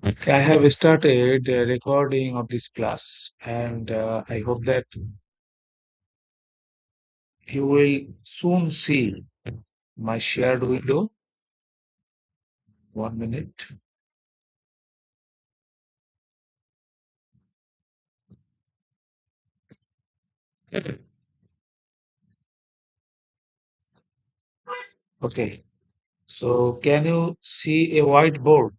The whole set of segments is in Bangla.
Okay, I have started recording of this class, and I hope that you will soon see my shared window. 1 minute. Okay, so can you see a whiteboard?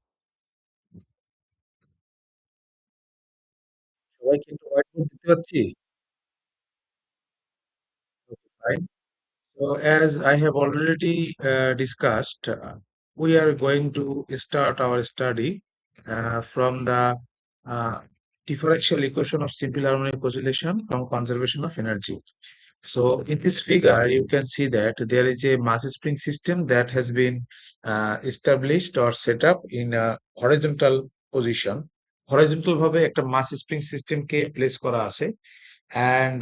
সবাই কি একটা whiteboard দেখতে পাচ্ছি? Okay, fine. So, as I have already discussed, we are going to start our study from the uh, differential equation of simple harmonic oscillation from conservation of energy. So, in this figure, you can see that there is a mass spring system that has been established or set up in a horizontal position. Horizontal ভাবে একটা mass spring system কে place করা আছে and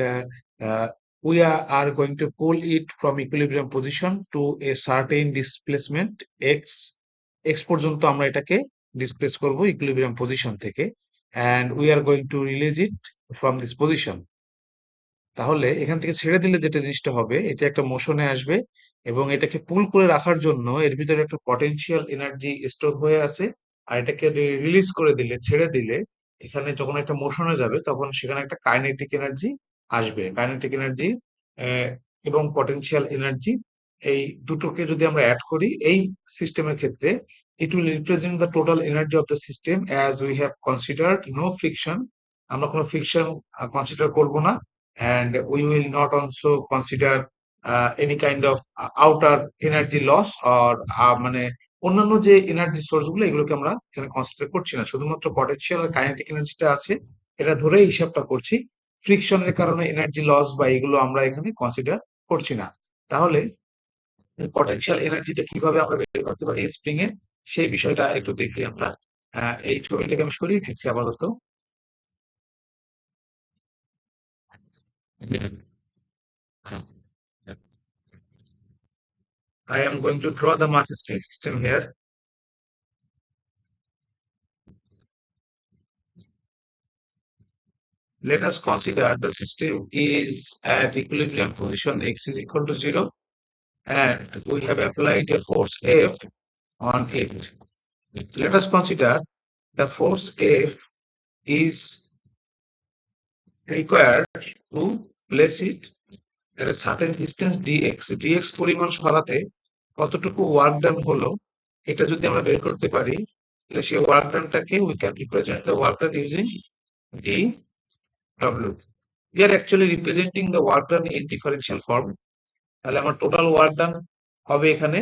we are going to pull it from equilibrium position to a certain displacement x x পর্যন্ত আমরা এটাকে displace করব equilibrium position থেকে and we are going to release it from this position. তাহলে এখান থেকে ছেড়ে দিলে যেটা জিনিসটা হবে এটা একটা মোশনে আসবে এবং এটাকে পুল করে রাখার জন্য এর ভিতরে একটা পটেনশিয়াল এনার্জি স্টোর হয়ে আছে আর এটাকে রিলিজ করে দিলে ছেড়ে দিলে এখানে যখন একটা মোশনে যাবে তখন সেখানে একটা কাইনেটিক এনার্জি আসবে কাইনেটিক এনার্জি এবং পটেনশিয়াল এনার্জি এই দুটোকে যদি আমরা অ্যাড করি এই সিস্টেমের ক্ষেত্রে it will represent the total energy of the system as we have considered no friction আমরা কোনো ফ্রিকশন কনসিডার করব না and we will not also consider any kind of outer energy loss or মানে অন্যান্য যে এনার্জি সোর্স গুলো এগুলোকে আমরা এখানে কনসিডার করছি না শুধুমাত্র পটেনশিয়াল আর কাইনেটিক এনার্জিটা আছে এটা ধরে হিসাবটা করছি ফ্রিকশনের কারণে এনার্জি লস বা এগুলো আমরা এখানে কনসিডার করছি না তাহলে পটেনশিয়াল এনার্জিটা কিভাবে আমরা বের করতে পারি স্প্রিং এ সেই বিষয়টা একটু দেখি আমরা এই ছবিটাকে আমি সরিয়ে ফেলছি আপাতত I am going to draw the mass spring system here. Let us consider the system is at equilibrium position x is equal to 0 and we have applied a force F on it. Let us consider the force F is required to place it at a certain distance dx. dx পরিমাণ সরাতে কতটুকু ওয়ার্ক ডান হলো এটা যদি আমরা বের করতে পারি তাহলে সেই work ডানটাকে we can represent the work done using dw. We are actually representing the work done in differential form. তাহলে আমার টোটাল ওয়ার্ক ডান হবে এখানে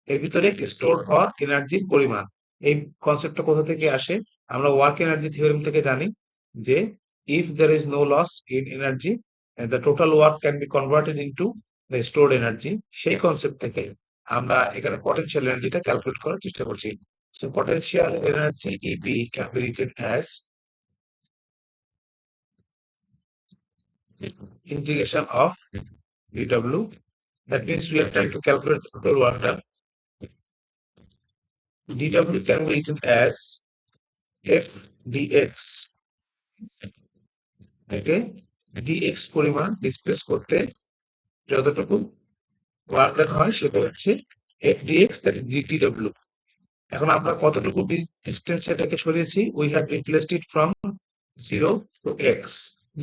এর ভিতরে স্টোর হওয়া এনার্জির পরিমাণ এই কনসেপ্টটা কোথা থেকে আসে আমরা ওয়ার্ক এনার্জি থিওরেম থেকে জানি যে if there is no loss in energy the total work can be converted into the stored energy সেই কনসেপ্ট থেকে আমরা এখানে পটেনশিয়াল এনার্জিটা ক্যালকুলেট করার চেষ্টা করছি so potential energy eb can be written as integration of dw. That means we are trying to calculate the total work done. dw can be written as f dx থেকে dx পরিমাণ ডিসপ্লেস করতে যতটুকু ওয়ার্ক ডান হয় সেটা হচ্ছে f dx that is gtw. এখন আমরা কতটুকু ডিস্টেন্স এটাকে সরিয়েছি we have replaced it from 0 to x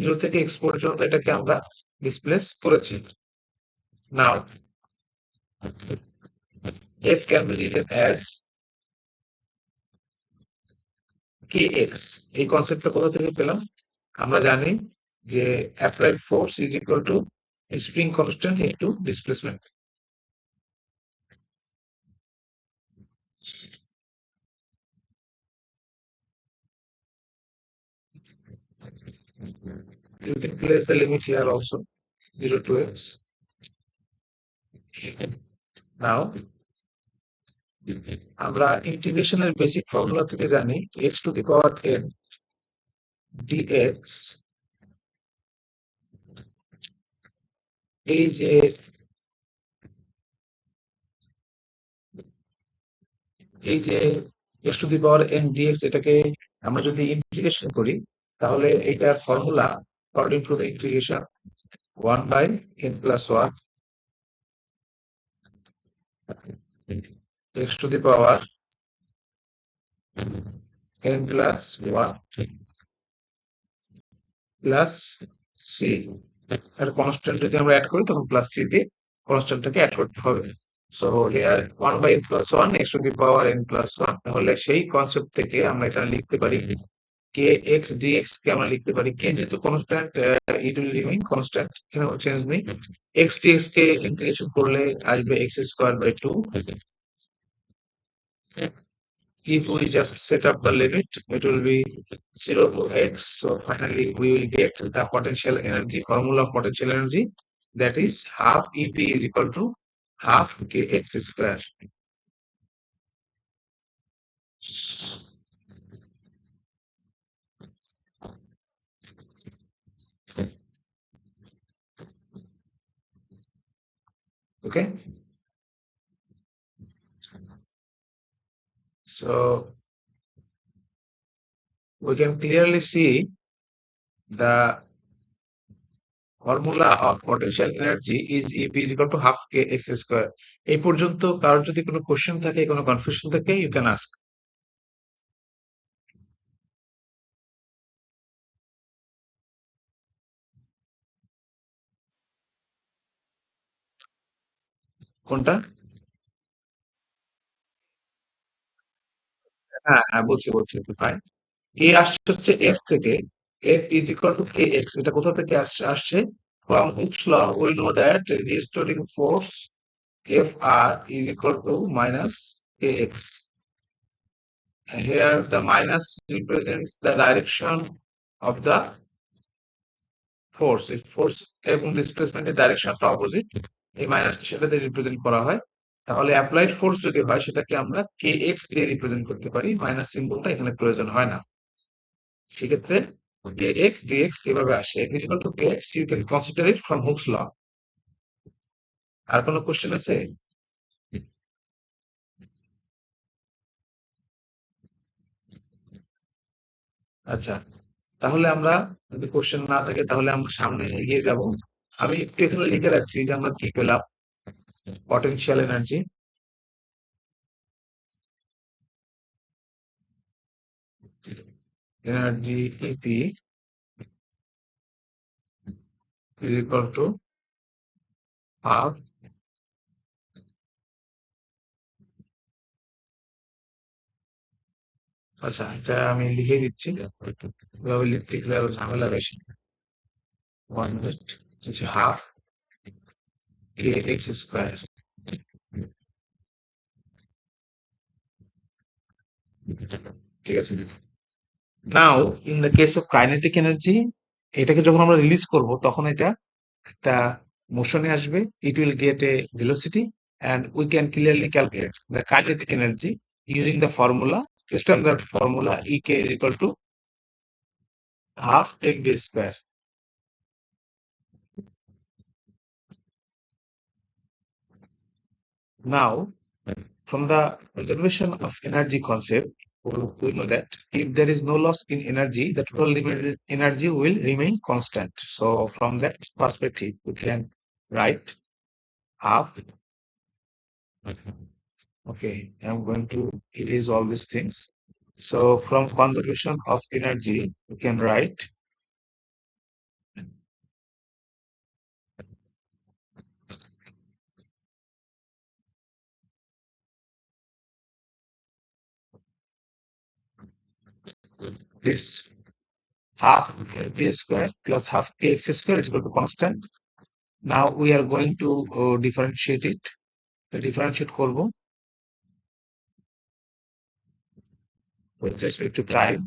0 থেকে x পর্যন্ত এটাকে আমরা ডিসপ্লেস করেছি নাও f can be written as kx এই কনসেপ্টটা কোথা থেকে পেলাম আমরা জানি যে applied force is equal two spring constant into displacement you can place the limit here also 0 to x. Now আমরা ইন্টিগ্রেশনের বেসিক ফর্মুলা থেকে জানি x to the power n dx এই যে এই যে x to the power n dx, এটাকে আমরা যদি ইন্টিগ্রেশন করি তাহলে এটার formula according to the integration 1/n+1 x to the power n+1 plus C. আর কনস্ট্যান্ট যদি আমরা অ্যাড করি তখন প্লাস সি দিয়ে কনস্ট্যান্টটাকে অ্যাড করতে হবে। So here 1/n+1 x to the power n+1, তাহলে সেই কনসেপ্ট থেকে আমরা এটা লিখতে পারি কে এক্স ডিএক্স কে আমরা লিখতে পারি কে যেহেতু constant, it will remain constant, এখানে চেঞ্জ নেই। এক্স ডিএক্স কে ইন্টিগ্রেশন করলে আসবে x² 2। If we just set up the limit, it will be 0 to x. So finally, we will get the potential energy, formula of potential energy, that is half EP is equal to half kx square. Okay. So we can clearly see the formula of potential energy is EP is equal to half kx square. এই পর্যন্ত কারোর যদি কোনো কোশ্চেন থাকে, কোনো কনফিউশন থাকে, you can ask. কোনটা? হ্যাঁ, হ্যাঁ, বলছি, ফাইন। এ আসছে হচ্ছে এফ থেকে, F is equal to K x. এটা কোথা থেকে আসছে? From Hooke's law we know that restoring force F আর is equal to minus k x. Here the minus represents the direction of the force. If force এবং ডিসপ্লেসমেন্টের ডাইরেকশনটা অপোজিট, এই মাইনাসটা সেটাতে রিপ্রেজেন্ট করা হয়। তাহলে অ্যাপ্লাইড ফোর্স যদি হয় সেটাকে আমরা কে এক্স দিয়ে রিপ্রেজেন্ট করতে পারি, মাইনাস সিম্বলটা এখানে প্রয়োজন হয় না। সেক্ষেত্রে kx dx এভাবে আসে, is equal to kx, you can consider it from Hooke's law. আর কোনো কোশ্চেন আছে? আচ্ছা, তাহলে আমরা যদি কোশ্চেন না থাকে তাহলে আমরা সামনে এগিয়ে যাব। আমি একটু এখানে লিখে রাখছি যে আমরা কি পেলাম। Potential energy energy EP is equal to half, আচ্ছা এটা আমি লিখে দিচ্ছি, এভাবে লিখতে গেলে আরো ঝামেলা বেশি। 1 মিনিট, হচ্ছে হাফ কে এক্স স্কোয়ার। ঠিক আছে। নাও in the case of kinetic energy, এটাকে যখন আমরা রিলিজ করব তখন এটা একটা মোশনে আসবে, it will get a velocity, and we can clearly calculate the kinetic energy using the formula, standard formula KE is equal to half M V square. Now, from the conservation of energy concept, we know that if there is no loss in energy, the total energy will remain constant. So, from that perspective, we can write half. Okay, I'm going to erase all these things. So, from conservation of energy, we can write this half v square plus half kx square is equal to constant. Now we are going to differentiate it. The differentiate করব with respect to time.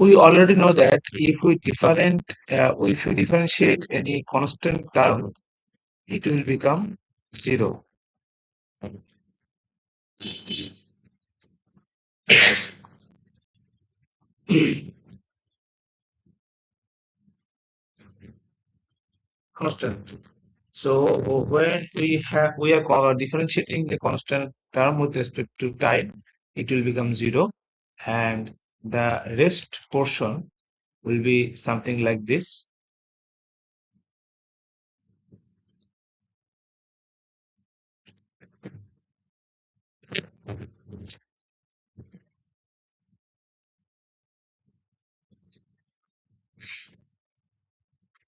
we already know that if we differentiate any constant term, it will become zero. Constant. So when we are differentiating the constant term with respect to time, it will become zero, and the rest portion will be something like this.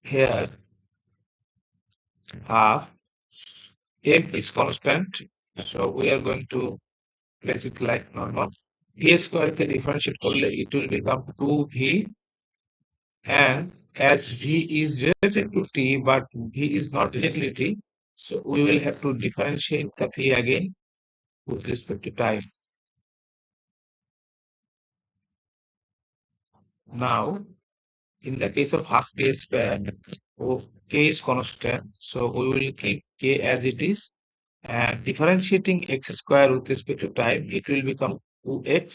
Here, half m is constant, so we are going to place it like normal. A square can differentiate করলে it will become 2v, and as v is related to t but v is not directly t, so we will have to differentiate the v again with respect to time. Now, in the case of half k square, k is constant, so we will keep k as it is, and differentiating x square with respect to time, it will become 2x,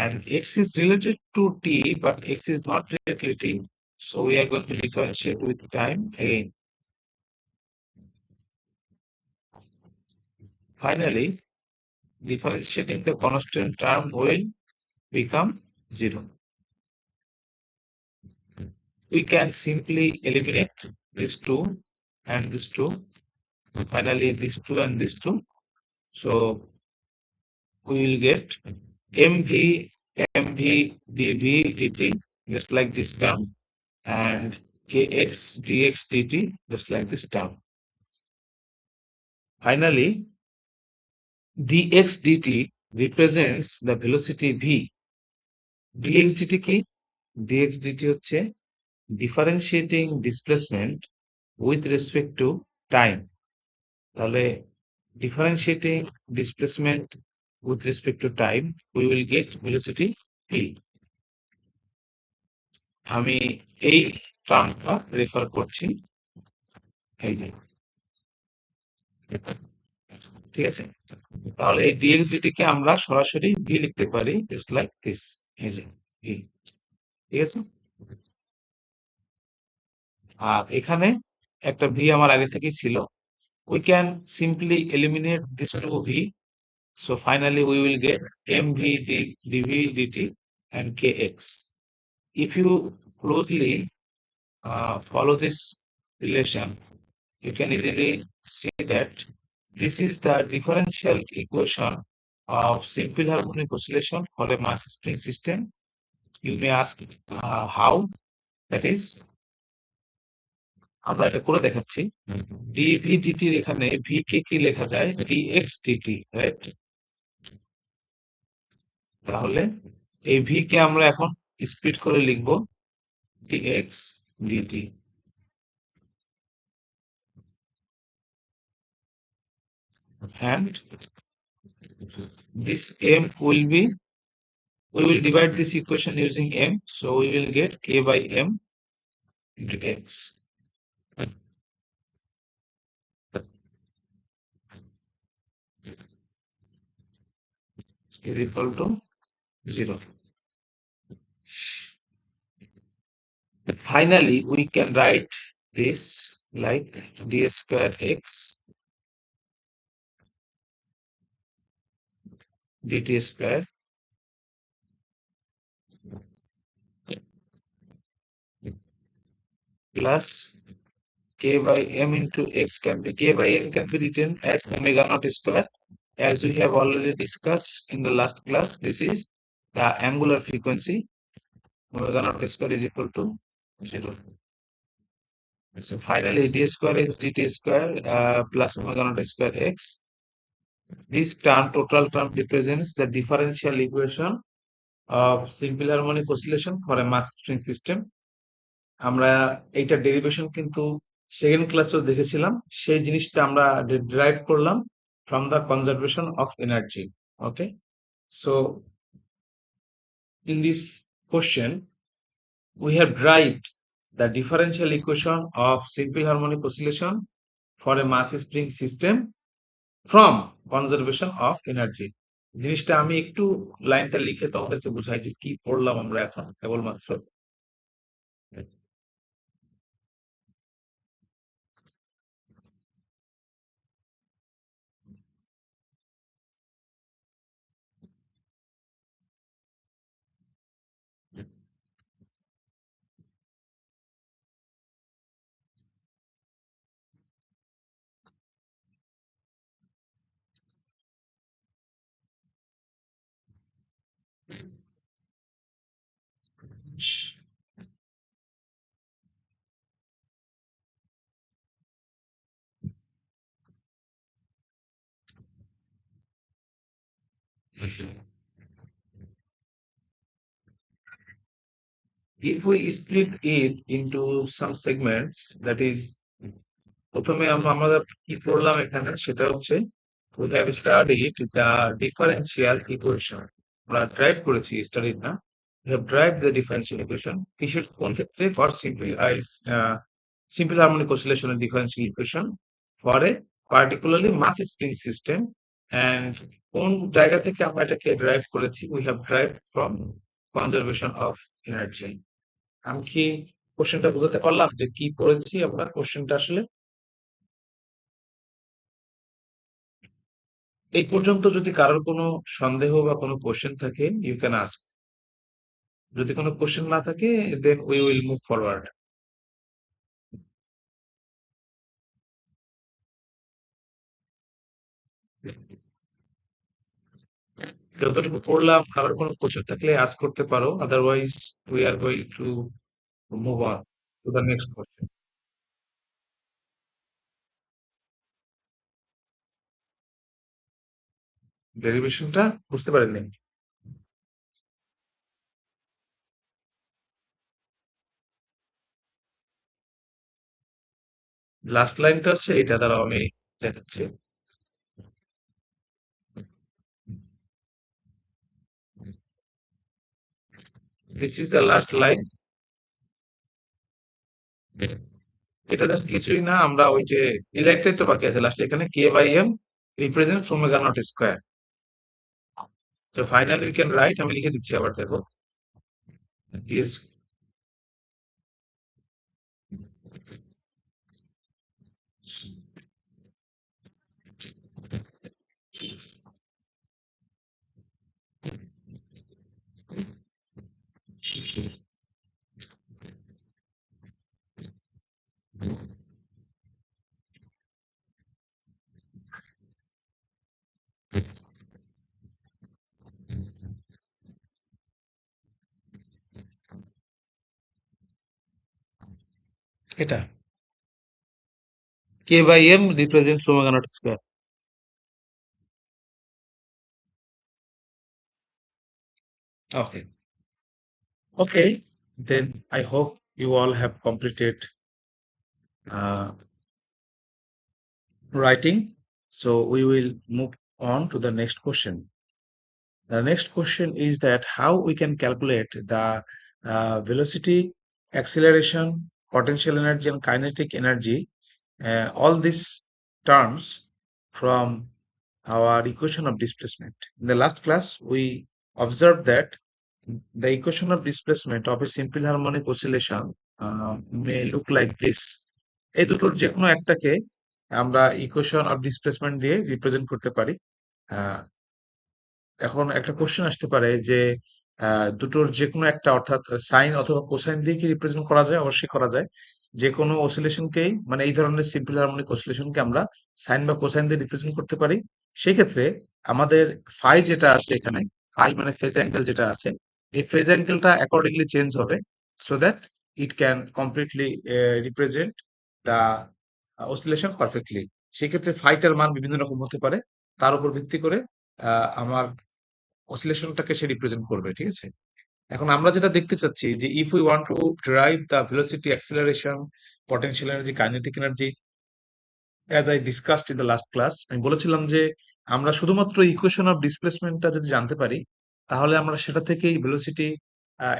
and x is related to t, but x is not directly t, so we are going to differentiate with time again. Finally, differentiating the constant term will become 0. We can simply eliminate this 2 and this 2, finally this 2 and this 2. So we will get mv dv dt just like this term, and kx dx dt just like this term. Finally, dx dt represents the velocity v. dx dt কি? dx dt হচ্ছে differentiating displacement with respect to time. তাহলে differentiating displacement with respect to time, we will get velocity v. আমি এই টার্মটা রেফার করছি, এই যে, ঠিক আছে। তাহলে এই dx dt কে আমরা সরাসরি v লিখতে পারি জাস্ট লাইক দিস, এই যে v, ঠিক আছে। আর এখানে একটা v আমার আগে থেকেই ছিল, we can simply eliminate this 2v, so finally we will get mv dv dt and kx. If you closely follow this relation, you can easily see that this is the differential equation of simple harmonic oscillation for a mass spring system. You may ask how, that is, আমরা এটা করে দেখাচ্ছি। dv dt এর এখানে v কে কি লেখা যায়, dx dt, রাইট? তাহলে এই v কে আমরা এখন স্প্লিট করে লিখব dx dt, and this m will be, we will divide this equation using m, so we will get k by m into x is equal to 0. Finally, we can write this like d square x dt square plus k by m into x can be, k by m can be written as omega naught square. As we have already discussed in the last class, this is the angular frequency. Omega naught square is equal to 0. So finally, d square x dt square plus omega naught square x. This term, total term, represents the differential equation of simple harmonic oscillation for a mass spring system. আমরা এইটা ডেরিভেশন কিন্তু সেকেন্ড ক্লাসেও দেখেছিলাম, সেই জিনিসটা আমরা ডিরাইভ করলাম from the conservation of energy. Okay, so in this question, we have derived the differential equation of simple harmonic oscillation for a mass spring system from conservation of energy. জিনিসটা আমি একটু লাইনটা লিখে তোমাদেরকে বুঝাই যে কি পড়লাম আমরা এখন কেবলমাত্র। If we split it into some segments, that is, প্রথমে আমরা কি করলাম এখানে সেটা হচ্ছে we have studied the differential equation. আমরা ড্রাইভ করেছি স্টাডি না, we have derived the differential equation কিসের কোন ক্ষেত্রে for simple harmonic oscillation and differential equation for a particularly mass spring system, and কোন জায়গা থেকে আমরা এটাকে ড্রাইভ করেছি we have derived from conservation of energy. আমি কি কোশ্চেনটা বুঝতে পারলাম যে কি করেছি আমরা কোশ্চেনটা আসলে? এই পর্যন্ত যদি কারোর কোনো সন্দেহ বা কোনো কোশ্চেন থাকে ইউ ক্যান আস্ক। যদি কোনো কোশ্চেন না থাকে then we will move forward. যতটুকু পড়লাম কারোর কোনো কোশ্চেন থাকলে আস্ক করতে পারো, otherwise we are going to move on to the next question. ডেরিভেশনটা বুঝতে পারেননি? লাস্ট লাইনটা হচ্ছে এটা, দ্বারা আমি দেখাচ্ছি। This is the last line. এটা জাস্ট কিছুই না, আমরা ওই যে ইলেকট্রেট তো বাকি আছে লাস্ট, এখানে K by M represent omega not square. তো ফাইনালি উই ক্যান রাইট, আমি লিখে দিচ্ছি আবার দেখো, ইস এটা k by m represents omega naught square. Okay. Okay. Then I hope you all have completed uh, writing. So we will move on to the next question. The next question is that how we can calculate the velocity, acceleration, potential energy, and kinetic energy, all these terms from our equation of displacement. In the last class, we observed that the equation of displacement of a simple harmonic oscillation may look like this. এই দুটোর যে কোনো একটাকে আমরা ইকুয়েশন অফ ডিসপ্লেসমেন্ট দিয়ে রিপ্রেজেন্ট করতে পারি। আহ, এখন একটা কোশ্চেন আসতে পারে যে দুটোর যে কোনো একটা, অর্থাৎ সাইন অথবা কোসাইন দিয়ে কি রিপ্রেজেন্ট করা যায়? অবশ্যই করা যায়। যে কোনো অসিলেশনকেই, মানে এই ধরনের সিম্পল হারমোনিক অসিলেশনকে আমরা সাইন বা কোসাইন দিয়ে রিপ্রেজেন্ট করতে পারি। সেক্ষেত্রে আমাদের ফাই যেটা আছে এখানে, ফাই মানে ফেজ অ্যাঙ্গেল যেটা আছে, এই ফেজ অ্যাঙ্গেলটা অ্যাকর্ডিংলি চেঞ্জ হবে so that it can completely represent the oscillation perfectly. সেক্ষেত্রে ফাইটার মান বিভিন্ন রকম হতে পারে, তার উপর ভিত্তি করে আমার অসিলেশনটাকে সে রিপ্রেজেন্ট করবে, ঠিক আছে? এখন আমরা যেটা দেখতে চাচ্ছি যে if we want to derive the velocity, acceleration, potential energy, kinetic energy as I discussed in the last class, আমি বলেছিলাম যে আমরা শুধুমাত্র ইকুয়েশন অফ ডিসপ্লেসমেন্টটা যদি জানতে পারি তাহলে আমরা সেটা থেকেই velocity,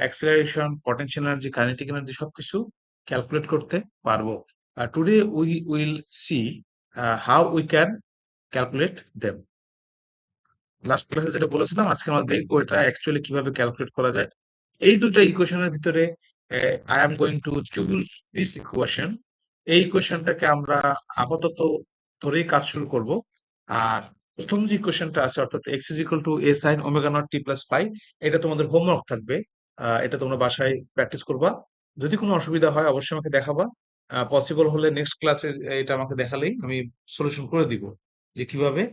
acceleration, potential energy, kinetic energy সবকিছু ক্যালকুলেট করতে পারবো। Today we will see how we can calculate them. Last ক্লাসে যেটা বলেছিলাম আজকে আমরা দেখবো এটা অ্যাকচুয়ালি কিভাবে ক্যালকুলেট করা যায়। এই দুটো ইকুয়েশনের ভিতরে I am going to choose this equation. এই ইকুয়েশনটাকে আমরা আপাতত ধরেই কাজ শুরু করব। আর প্রথম যে ইকুয়েশনটা আছে অর্থাৎ x is equal to A sine omega not T plus পাই, এটা তোমাদের হোমওয়ার্ক থাকবে। এটা তোমরা বাসায় প্র্যাকটিস করবা। যদি কোনো অসুবিধা হয় অবশ্যই আমাকে দেখাবা। পসিবল হলে নেক্সট ক্লাসে এটা আমাকে দেখালেই আমি সলিউশন করে দিব যে কিভাবে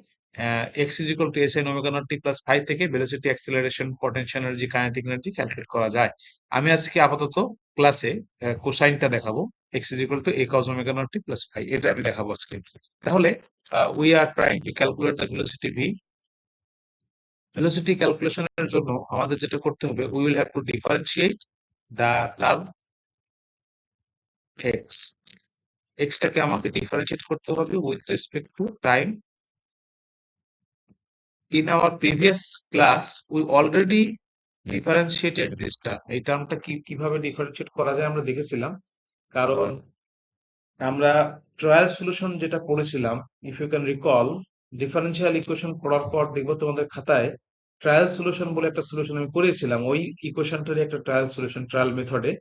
X is equal to A sine omega not T plus five থেকে velocity, acceleration, potential energy, kinetic energy calculate করা যায়। আমি আজকে আপাতত ক্লাসে কোসাইনটা দেখাবো। X is equal to A cos omega not T plus five, এটা আমি দেখাবো আজকে। তাহলে we are trying to calculate the velocity V. Velocity ক্যালকুলেশনের জন্য আমাদের যেটা করতে হবে, we will have to differentiate the term x. এক্সটাকে আমাকে ডিফারেন্সিয়েট করতে হবে with respect to time. In our previous class we already differentiated this term। এই টার্মটা কিভাবে ডিফারেন্সিয়েট করা যায় আমরা দেখেছিলাম। কারণ আমরা ট্রায়াল সলিউশন যেটা পড়েছিলাম, if you can recall, differential equation পড়ার পর দেখবো তোমাদের খাতায় ট্রায়াল সলিউশন বলে একটা সলিউশন আমি করেছিলাম। ওই ইকুয়েশনটারই একটা ট্রায়াল সলিউশন, ট্রায়াল মেথডে।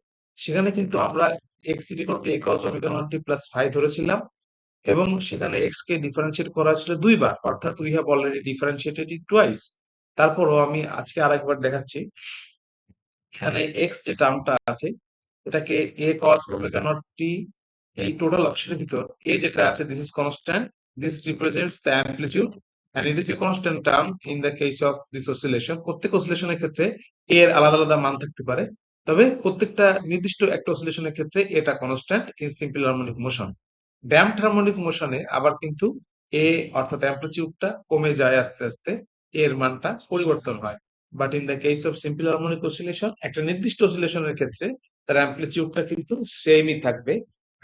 সেখানে কিন্তু আমরা x is equal to A cos omega not T plus five ধরেছিলাম এবং সেখানে এক্স কে ডিফারেন্সিয়েট করা ছিল দুইবার, অর্থাৎ we have already differentiated it twice. তারপরও আমি আজকে আরেকবার দেখাচ্ছি। এখানে এক্স যে টার্মটা আছে এটাকে এ কস ওমেগা নট টি, এই টোটাল অপশনের ভিতর এ যেটা আছে this is constant, this represents the amplitude and it is a constant term in the case of this oscillation. প্রত্যেক অসিলেশনের ক্ষেত্রে এ এর আলাদা আলাদা মান থাকতে পারে, তবে প্রত্যেকটা নির্দিষ্ট একটা অসিলেশনের ক্ষেত্রে এটা constant in simple harmonic motion. Damped harmonic মোশনে আবার কিন্তু এ অর্থাৎ অ্যামপ্লিটিউডটা কমে যায় আস্তে আস্তে, এর মানটা পরিবর্তন হয়। But in the case of simple harmonic oscillation, একটা নির্দিষ্ট অসিলেশনের ক্ষেত্রে তার অ্যামপ্লিটিউডটা কিন্তু সেমই থাকবে,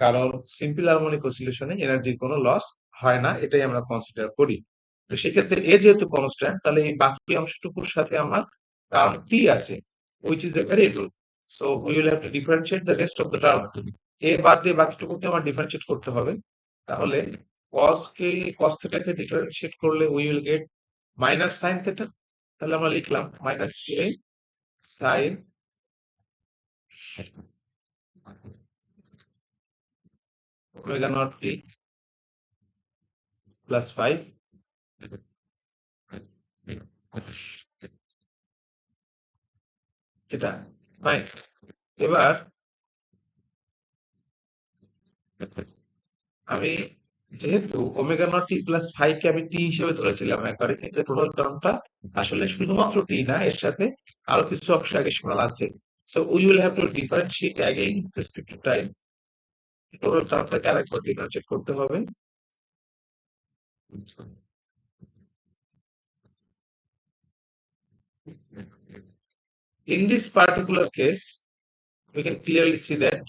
কারণ সিম্পল হারমোনিক অসিলেশনে এনার্জির কোনো লস হয় না, এটাই আমরা কনসিডার করি। তো সেক্ষেত্রে এ যেহেতু কনস্ট্যান্ট, তাহলে এই বাকি অংশটুকুর সাথে আমার টার্ম টি আছে, which is a variable, so we will have to differentiate the rest of the term। এ বাদ দিয়ে বাকিটুকুকে আমার ডিফারেন্সিয়েট করতে হবে। তাহলে cos theta কে ডিফারেন্সিয়েট করলে we will get minus sine theta. তাহলে আমরা লিখলাম minus K sine omega not T plus five. এটা ফাইন। এবার আমি যেহেতু omega not T plus five কে আমি টি হিসেবে ধরেছিলাম একবারে, কিন্তু টোটাল টার্মটা আসলে শুধুমাত্র টি না, এর সাথে আরো কিছু অংশ অ্যাডিশনাল আছে। So we will have to differentiate again respect to time. Total টার্মটাকে আরেকবার ডিফারেন্সিয়েট করতে হবে। In this particular case, we can clearly see that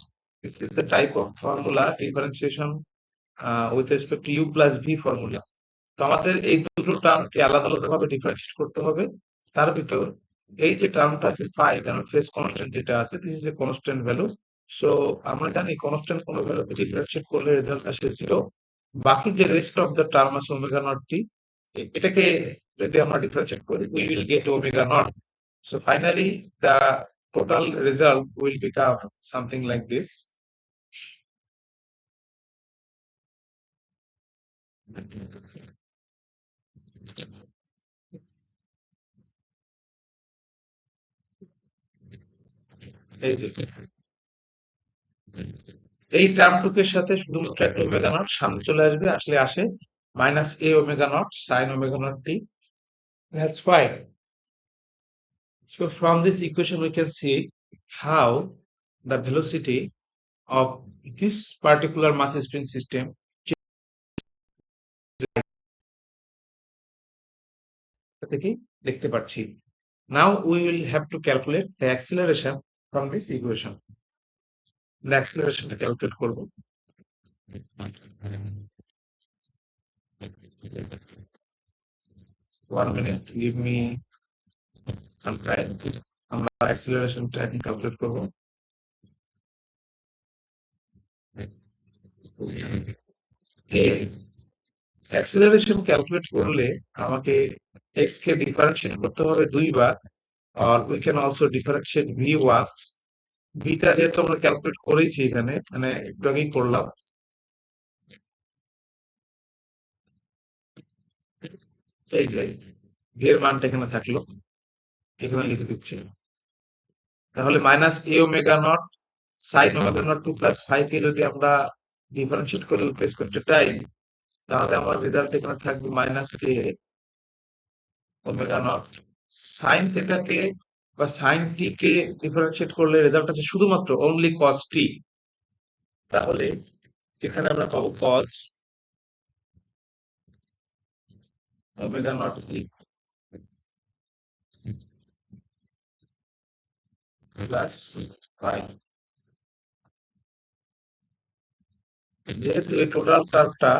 this is the type of formula differentiation with respect to u plus v formula। তো আমাদের এই দুটো টার্মকে আলাদা আলাদা ভাবে ডিফারেন্সিয়েট করতে হবে। তার ভিতর এই যে টার্মটা আছে ফাই, কারণ ফেজ কনস্ট্যান্ট যেটা আছে this is a constant value. So আমরা জানি কনস্ট্যান্ট কোনো ভ্যালুকে ডিফারেন্সিয়েট করলে রেজাল্ট আসে জিরো। বাকি যে রেস্ট অফ দ্য টার্ম আছে ওমেগা নট টি, এটাকে যদি আমরা ডিফারেন্সিয়েট করি we will gate omega not. So finally the total result will become something like this। এই যে এই টার্মটুকের সাথে শুধুমাত্র একটা ওমেগা নট সামনে চলে আসবে, আসলে আসে minus A omega not sine omega not T. That's fine. So from this equation we can see how the velocity of this particular mass spring system থেকে দেখতে পাচ্ছি। Now we will have to calculate the acceleration from this equation। The acceleration টা ক্যালকুলেট করব। 1 minute, give me some time। আমরা অ্যাক্সিলারেশনটা এখন ক্যালকুলেট করব। অ্যাক্সিলারেশন ক্যালকুলেট করলে আমাকে এক্স কে ডিফারেন্সিয়েট করতে হবে দুইবার, আর we can also differentiate V works. ভিটা যেহেতু আমরা ক্যালকুলেট করেছি এখানে, মানে একটু আগেই করলাম, এই যে ভি এর মানটা এখানে থাকলো, এখানে লিখে দিচ্ছি। তাহলে minus A omega not sine omega not two plus five কে যদি আমরা ডিফারেন্সিয়েট করে রিপ্লেস করতে টাইম, তাহলে আমার রেজাল্ট এখানে থাকবে minus A omega not sine থিটাকে বা সাইন টি কে ডিফারেন্সিয়েট করলে রেজাল্ট আছে শুধুমাত্র অনলি কস টি। তাহলে এখানে আমরা পাবো cos omega not T plus five. যেহেতু এই টোটাল টার্মটা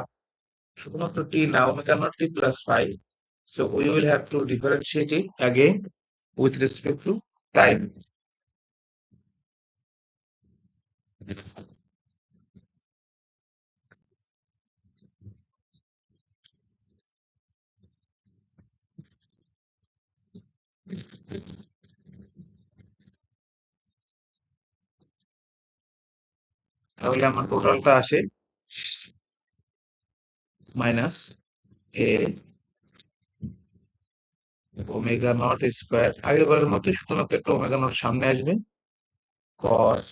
শুধুমাত্র টি না, omega not T plus five, so we will have to differentiate it again with respect to time. তাহলে আমার টোটালটা আসে minus A omega naught square, আগের বারের মতো শুধুমাত্র একটা ওমেগা নট সামনে আসবে, কস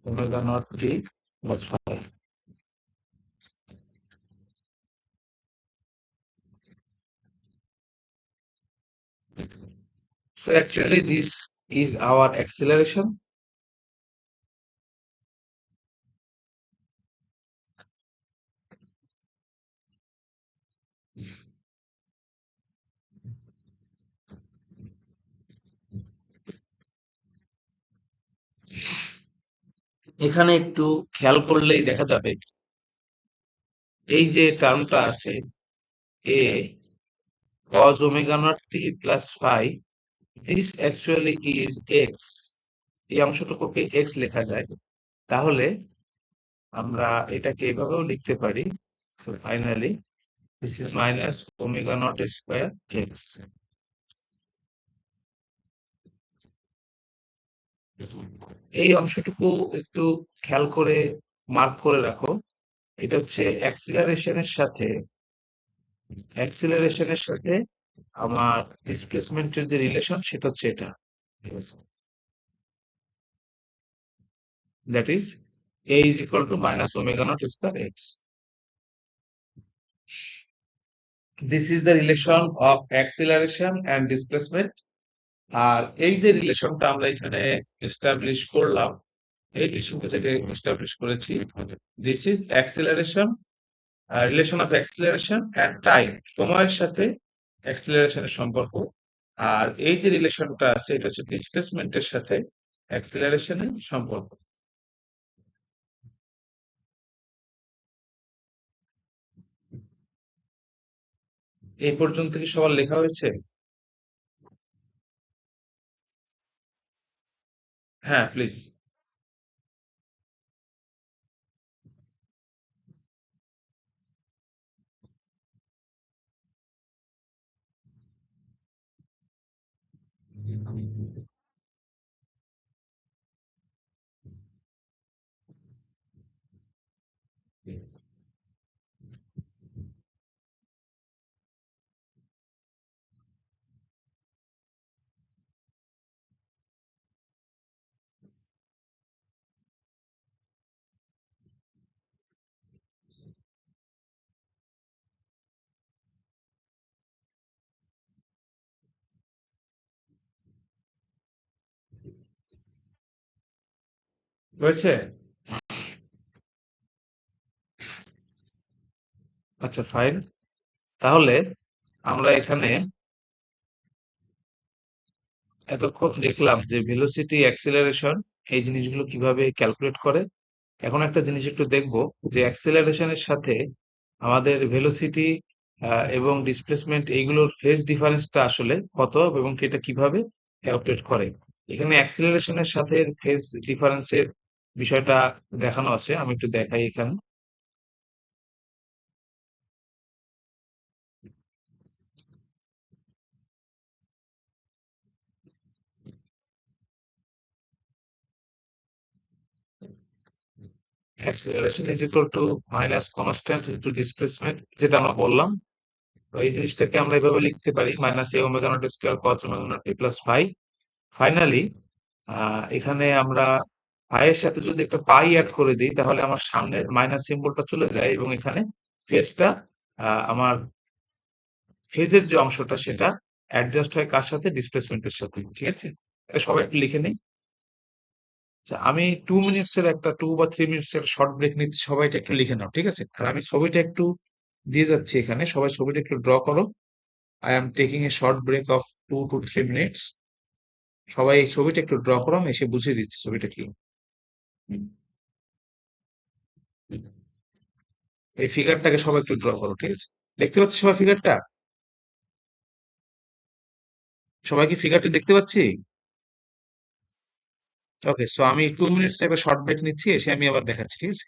omega not T plus five. So actually this is our acceleration. এখানে একটু খেয়াল করলেই দেখা যাবে এই যে টার্মটা আছে এ cos omega naught t plus phi, this actually is x, এই অংশটুকুকে x লেখা যায়। তাহলে আমরা এটাকে এভাবেও লিখতে পারি, so finally this is minus omega naught square x। এই অংশটুকু একটু খেয়াল করে মার্ক করে রাখো, এটা হচ্ছে অ্যাক্সিলারেশনের সাথে আমার ডিসপ্লেসমেন্টের যে রিলেশন সেটা হচ্ছে এটা, that is a is equal to minus omega naught square x. This is the relation of acceleration and displacement. আর এই যে রিলেশনটা আমরা এখানে এস্টাবলিশ করলাম, এই রিলেশনটা থেকে এস্টাবলিশ করেছি, this is acceleration, relation of acceleration and time, সময়ের সাথে অ্যাক্সিলারেশনের সম্পর্ক। আর এই যে রিলেশনটা আছে এটা হচ্ছে ডিসপ্লেসমেন্টের সাথে অ্যাক্সিলারেশনের সম্পর্ক। এই পর্যন্ত কি সবার লেখা হয়েছে? হ্যাঁ, প্লিজ। হয়েছে? আচ্ছা, ফাইন। তাহলে আমরা এখানে এতক্ষণ দেখলাম যে ভেলোসিটি, অ্যাক্সিলারেশন এই জিনিসগুলো কিভাবে ক্যালকুলেট করে। এখন একটা জিনিস একটু দেখবো যে অ্যাক্সিলারেশনের সাথে আমাদের ভেলোসিটি এবং ডিসপ্লেসমেন্ট এইগুলোর ফেজ ডিফারেন্সটা আসলে কত এবং এটা কিভাবে ক্যালকুলেট করে। এখানে অ্যাক্সিলারেশনের সাথে ফেজ ডিফারেন্সের বিষয়টা দেখানো আছে, আমি একটু দেখাই এখানে। Acceleration is equal to minus constant into displacement, যেটা আমরা বললাম। তো এই জিনিসটাকে আমরা এভাবে লিখতে পারি, minus A omega naught square cos omega not T plus phi. Finally এখানে আমরা পাই এর সাথে যদি একটা পাই অ্যাড করে দিই তাহলে আমার সামনের মাইনাস সিম্বলটা চলে যায় এবং এখানে ফেজটা আমার ফেজের যে অংশটা সেটা অ্যাডজাস্ট হয় কার সাথে, ডিসপ্লেসমেন্টের সাথে। ঠিক আছে, এটা সবাই একটু লিখে নেই। আচ্ছা, আমি 2 মিনিটস এর একটা 2 বা 3 মিনিটস এর শর্ট ব্রেক নিচ্ছি, সবাই এটা একটু লিখে নাও। ঠিক আছে, আর আমি ছবিটা একটু দিয়ে যাচ্ছি এখানে, সবাই ছবিটা একটু ড্র করো। I am taking a short break of 2 to 3 minutes. সবাই এই ছবিটা একটু ড্র করো, আমি এসে বুঝিয়ে দিচ্ছি ছবিটা কি। হুম, এই ফিগারটাকে সবাই একটু ড্র করো। ঠিক আছে, দেখতে পাচ্ছি সবাই ফিগারটা? সবাই কি ফিগারটা দেখতে পাচ্ছি? ওকে, সো আমি 2 মিনিটস একটা শর্ট ব্রেক নিচ্ছি, এসে আমি আবার দেখাচ্ছি। ঠিক আছে।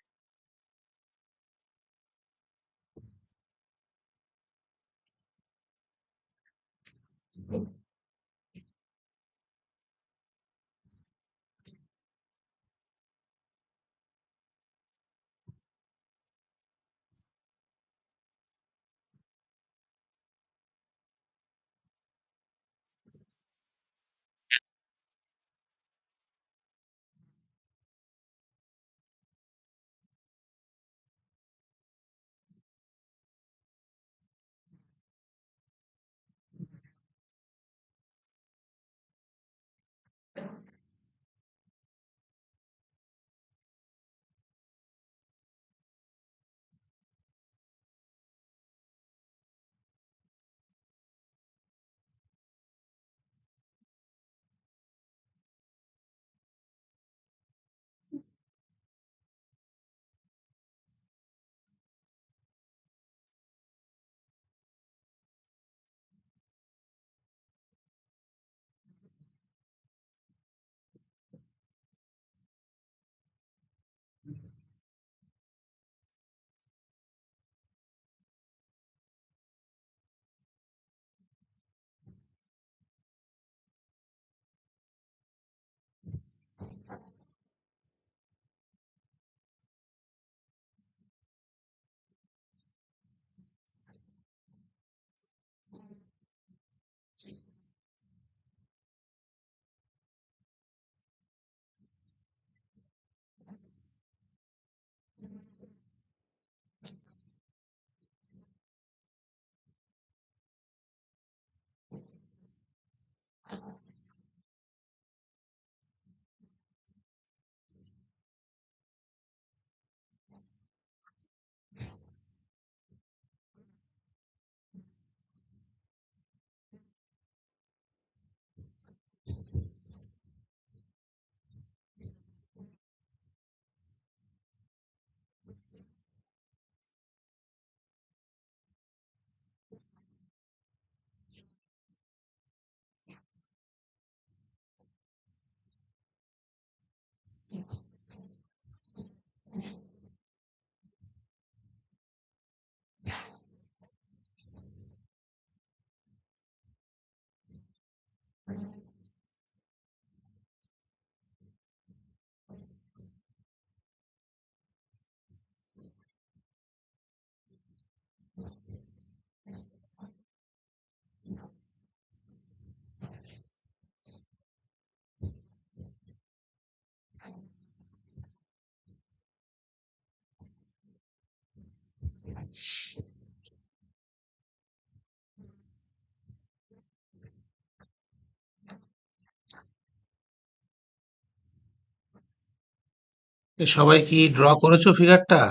সবাই কি ড্র করেছো ফিগারটা?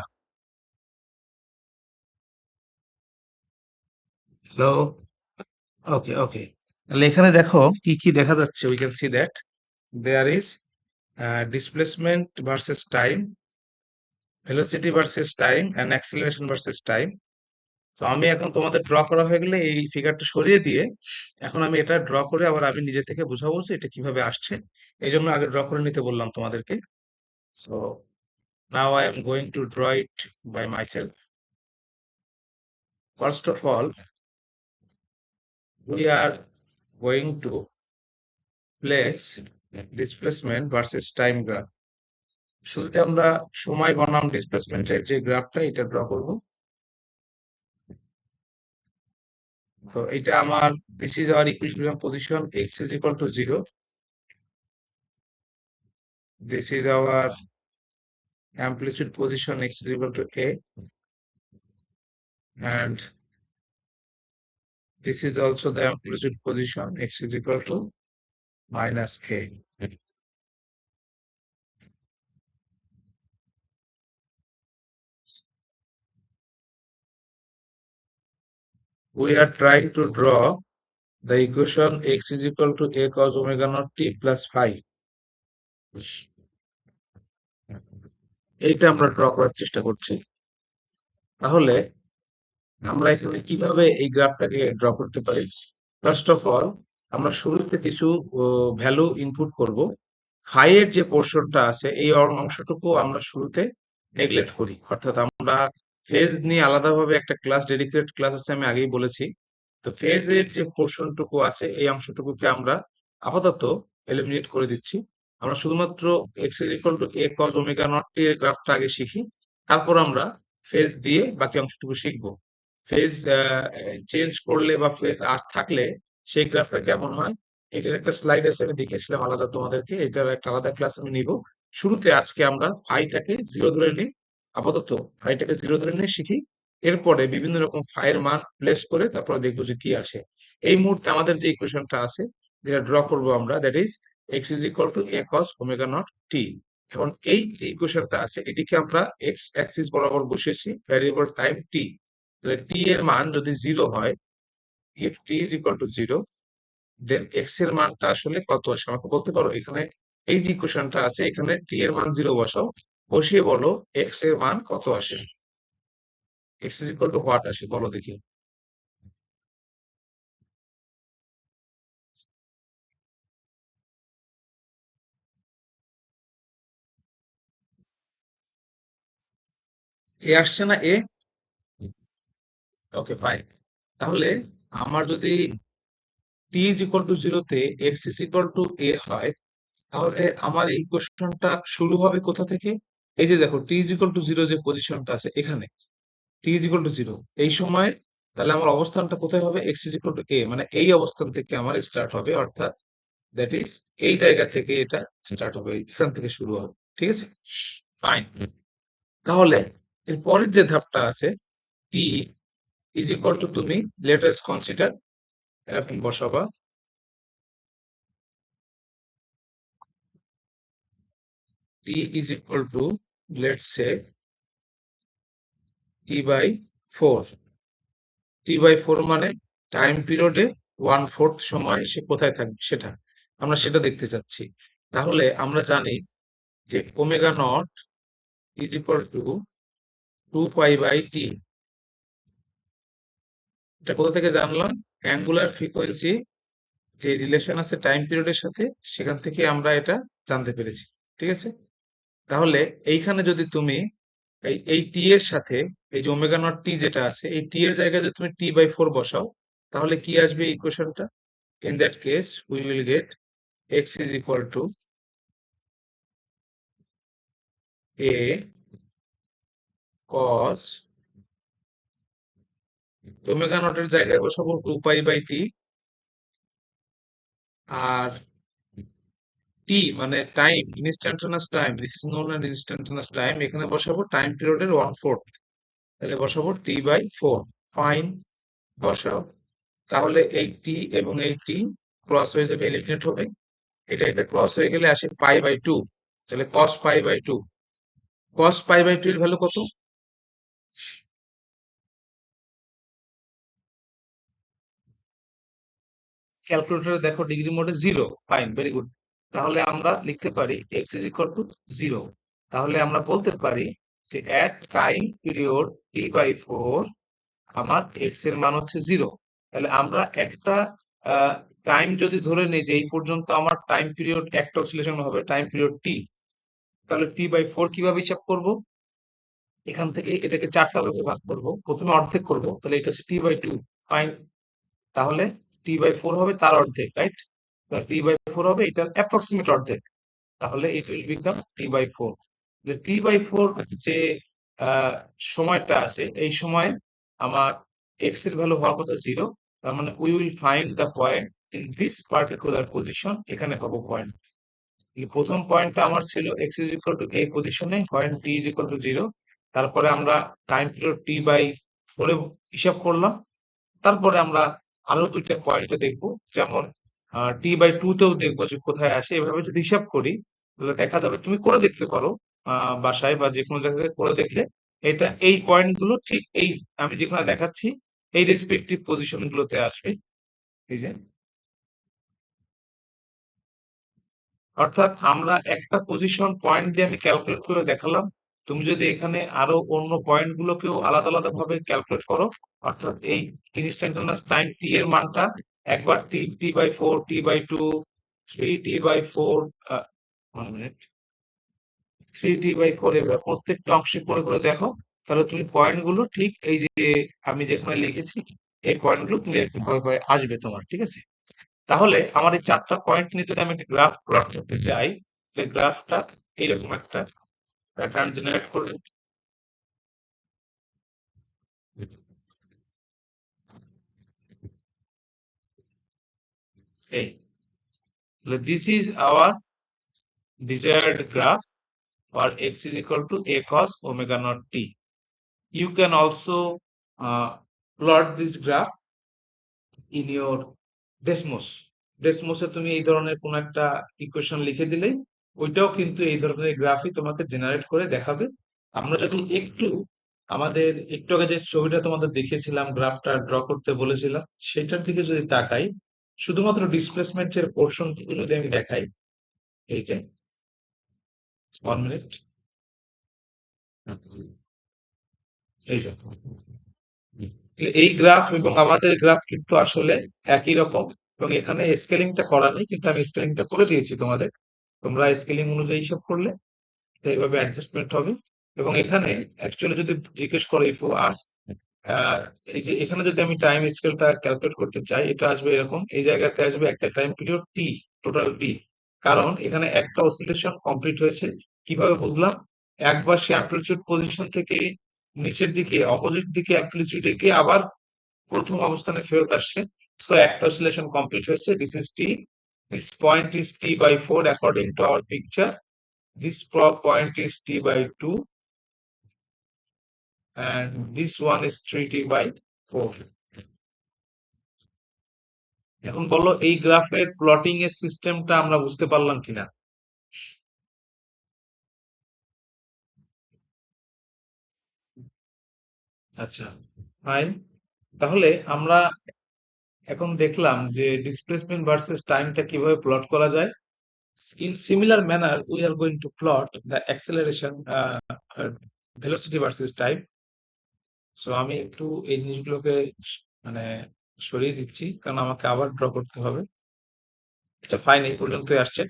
হ্যালো। ওকে, ওকে। তাহলে এখানে দেখো কি কি দেখা যাচ্ছে। We can see that there is displacement versus time, velocity versus time, and acceleration versus time. তো আমি এখন তোমাদের ড্র করা হয়ে গেলে এই ফিগারটা সরিয়ে দিয়ে এখন আমি এটা ড্র করে আবার আমি নিজে থেকে বুঝাবো যে এটা কিভাবে আসছে। এই জন্য আগে ড্র করে নিতে বললাম তোমাদেরকে। So now I am going to draw it by myself. First of all we are going to place displacement versus time graph. শুরুতে আমরা সময় বনাম ডিসপ্লেসমেন্টের যে গ্রাফটা এটা ড্র করব। তো এটা আমার this is our equilibrium position x is equal to 0. This is our amplitude position x is equal to a, and this is also the amplitude position x is equal to minus a. We are trying to draw the equation x is equal to a cos omega naught t plus phi. এইটা আমরা ড্র করার চেষ্টা করছি। তাহলে আমরা এখানে কিভাবে এই গ্রাফটাকে ড্র করতে পারি? ফার্স্ট অফ অল আমরা শুরুতে কিছু ভ্যালু ইনপুট করব। ফাই এর যে পোর্শনটা আছে এই অংশটুকু আমরা শুরুতে নেগলেক্ট করি, অর্থাৎ আমরা ফেজ নিয়ে আলাদাভাবে একটা ক্লাস, ডেডিকেটেড ক্লাস আছে, আমি আগেই বলেছি। তো ফেজ এর যে পোর্শনটুকু আছে এই অংশটুকুকে আমরা আপাতত এলিমিনেট করে দিচ্ছি। আমরা শুধুমাত্র x is equal to A cos omega not t এর গ্রাফটা আগে শিখি, তারপর আমরা ফেজ দিয়ে বাকি অংশটুকু শিখবো। ফেজ চেঞ্জ করলে বা ফেজ আর থাকলে সেই গ্রাফটা কেমন হয় এটার একটা স্লাইড আছে, আমি দেখিয়েছিলাম আলাদা তোমাদেরকে, এটার একটা আলাদা ক্লাস আমি নিব। শুরুতে আজকে আমরা ফাইটাকে জিরো ধরে নিই, আপাতত ফাইটাকে জিরো ধরে নিয়ে শিখি। এরপরে বিভিন্ন রকম ফাইয়ের মান প্লেস করে তারপরে দেখবো যে কি আসে। এই মুহূর্তে আমাদের যে ইকুয়েশনটা আছে যেটা ড্র করব আমরা, that is x is equal to A cos omega not t. এখন এই যে ইকুয়েশনটা আছে এটিকে আমরা এক্স অ্যাক্সিস বরাবর বসিয়েছি, ভ্যারিয়েবল টাইম টি। তাহলে টি এর মান যদি জিরো হয়, if t is equal to 0, then x এর মানটা আসলে কত আসে আমাকে বলতে পারো? এখানে এই যে ইকুয়েশনটা আছে এখানে টি এর মান 0 বসাও, বসিয়ে বলো এক্স এর মান কত আসে। X is equal two what আসে বলো দেখি। এ আসছে না এ? Okay fine. তাহলে আমার যদি টি ইজ ইকুয়াল টু 0 তে এক্স ইজ ইকুয়াল টু এ হয়, তাহলে আমার এই কোশ্চেনটা শুরু হবে কোথা থেকে? এই যে দেখো টি ইজ ইকুয়াল টু 0 যে পজিশনটা আছে এখানে, টি ইজ ইকুয়াল টু 0 এই সময়, তাহলে আমার অবস্থানটা কোথায় হবে? এক্স ইজ ইকুয়াল টু এ, মানে এই অবস্থান থেকে আমার স্টার্ট হবে, অর্থাৎ দ্যাট ইজ এই জায়গা থেকে এটা স্টার্ট হবে, এখান থেকে শুরু হবে। ঠিক আছে, ফাইন। তাহলে এর পরের যে ধাপটা আছে, টি ইজ ইকুয়াল টু, তুমি লেট আস কনসিডার, এরকম বসাবা t is equal to, let's say t by 4। T by 4 মানে টাইম পিরিয়ডে 1/4 সময় সে কোথায় থাকবে সেটা আমরা সেটা দেখতে চাচ্ছি। তাহলে আমরা জানি যে omega naught is equal to 2 pi by t. এটা কোথা থেকে জানলাম? অ্যাঙ্গুলার ফ্রিকোয়েন্সি যে রিলেশন আছে টাইম পিরিয়ডের সাথে, সেখান থেকে আমরা এটা জানতে পেরেছি। ঠিক আছে, তাহলে এইখানে যদি তুমি এই এই টি এর সাথে এই যে ওমেগা নট টি যেটা আছে এই টি এর জায়গায় যদি তুমি টি বাই 4 বসাও, তাহলে কি আসবে ইকুয়েশনটা? In that case we will get x is equal to A cos omega নটের জায়গায় বসাবো 2 পাই বাই টি, আর টি মানে time, instantaneous time, this is known as instantaneous time, এখানে বসাবো টাইম পিরিয়ডের 1/4, তাহলে বসাবো টি/4। ফাইন, বসাও। তাহলে এই টি এবং এই টি ক্রস হয়ে যাবে, এলিমিনেট হবে। এটা ক্রস হয়ে গেলে আসে পাই/2, তাহলে cos পাই/2। cos পাই/2 এর ভ্যালু কত? ক্যালকুলেটরে দেখো, ডিগ্রি মোডে 0। Fine, very good. তাহলে আমরা লিখতে পারি এক্স ইজ ইকুয়াল টু 0। তাহলে আমরা বলতে পারি যে এট টাইম পিরিয়ড টি/4 আমার এক্স এর মান হচ্ছে 0। তাহলে আমরা একটা টাইম যদি ধরে নিই যে এই পর্যন্ত আমার টাইম পিরিয়ড একটা অসিলেশন হবে টাইম পিরিয়ড টি, তাহলে টি/4 কিভাবে হিসাব করব? এখান থেকে এটাকে 4 টা ভাগে ভাগ করব। প্রথমে অর্ধেক করব। তাহলে এটা হচ্ছে টি/2 ফাইন। তাহলে টি/4 হবে তার অর্ধেক, রাইট? টি/4 হবে এটার অ্যাপ্রক্সিমেট অর্ধেক। তাহলে it will become t/4. যে t/4 যে আহ, সময়টা আছে এই সময়ে আমার x এর ভ্যালু হওয়ার কথা 0। তার মানে we will find the point in this particular position, এখানে পাবো পয়েন্ট। প্রথম পয়েন্টটা আমার ছিল x is equal to এই পজিশনে point t is equal to 0। তারপরে আমরা টাইম পিরিয়ড t/4 এ হিসাব করলাম। তারপরে আমরা আরো দুইটা পয়েন্টে দেখবো, যেমন টি/2 তেও দেখবো যে কোথায় আসে। এভাবে যদি হিসাব করি তাহলে দেখা যাবে, তুমি করে দেখতে পারো বাসায় বা যে কোনো জায়গায় করে দেখলে এটা এই পয়েন্ট গুলো ঠিক এই আমি যেখানে দেখাচ্ছি এই রেসপেক্টিভ পজিশন গুলোতে আসবে। এই যে অর্থাৎ আমরা একটা পজিশন পয়েন্ট দিয়ে আমি ক্যালকুলেট করে দেখালাম। তুমি যদি এখানে আরো অন্য পয়েন্ট গুলোকেও আলাদা আলাদা ভাবে ক্যালকুলেট করো, অর্থাৎ এই ইনস্ট্যান্টানেয়াস টাইম টি এর মানটা একবার টি/4, টি/2, 3t/4, 3t/4 এবার প্রত্যেকটা অংশে করে করে দেখো। তাহলে তুমি পয়েন্ট গুলো ঠিক এই যে আমি যেখানে লিখেছি এই পয়েন্ট গুলো তুমি একটু ভয় ভয় আসবে তোমার, ঠিক আছে? তাহলে আমার এই 4টা পয়েন্ট নিয়ে যদি আমি একটা গ্রাফ প্লট করতে চাই, এই গ্রাফটা এইরকম একটা প্যাটার্ন জেনারেট করবে। এই this is our desired graph for x is equal to a cos omega naught t. You can also plot this graph in your Desmos. ডেসমোসে তুমি এই ধরনের কোন একটা ইকুয়েশন লিখে দিলেই ওইটাও কিন্তু এই ধরনের গ্রাফই তোমাকে জেনারেট করে দেখাবে। আমরা যদি একটু আমাদের একটু আগে যে ছবিটা তোমাদের দেখিয়েছিলাম, গ্রাফটা ড্র করতে বলেছিলাম, সেটার দিকে যদি তাকাই, শুধুমাত্র ডিসপ্লেসমেন্টের পোর্শন যদি আমি দেখাই, এই যে 1 মিনিট, এই যে এই গ্রাফ এবং আমাদের গ্রাফ কিন্তু আসলে একই রকম। এবং এখানে স্কেলিংটা করা নেই, কিন্তু আমি স্কেলিংটা করে দিয়েছি তোমাদের। তোমরা স্কেলিং অনুযায়ী হিসাব করলে এইভাবে অ্যাডজাস্টমেন্ট হবে। এবং এখানে অ্যাকচুয়ালি যদি জিজ্ঞেস করো ইফ ইউ আস্ক, এই যে এখানে যদি আমি টাইম স্কেলটা ক্যালকুলেট করতে চাই, এটা আসবে এরকম, এই জায়গাতে আসবে একটা টাইম পিরিয়ড টি, টোটাল টি। কারণ এখানে একটা অসিলেশন কমপ্লিট হয়েছে। কিভাবে বুঝলাম? একবার সে অ্যামপ্লিটিউড পজিশন থেকে নিচের দিকে অপোজিট দিকে অ্যামপ্লিটিউডে গিয়ে আবার প্রথম অবস্থানে ফেরত আসছে। সো একটা অসিলেশন কমপ্লিট হয়েছে। This is T, this point is t/4 according to our picture, this point is t/2, and this one is 3t/4. এখন বলো এই গ্রাফের প্লটিং এর সিস্টেমটা আমরা বুঝতে পারলাম কিনা? আচ্ছা, ফাইন। তাহলে আমরা এখন দেখলাম যে ডিসপ্লেসমেন্ট ভার্সেস টাইমটা কিভাবে প্লট করা যায়। In similar manner, we are going to plot the acceleration, velocity versus time. So আমি একটু এই জিনিসগুলোকে মানে সরিয়ে দিচ্ছি, কারণ আমাকে আবার ড্র করতে হবে। আচ্ছা, ফাইন, এই পর্যন্তই আসছে।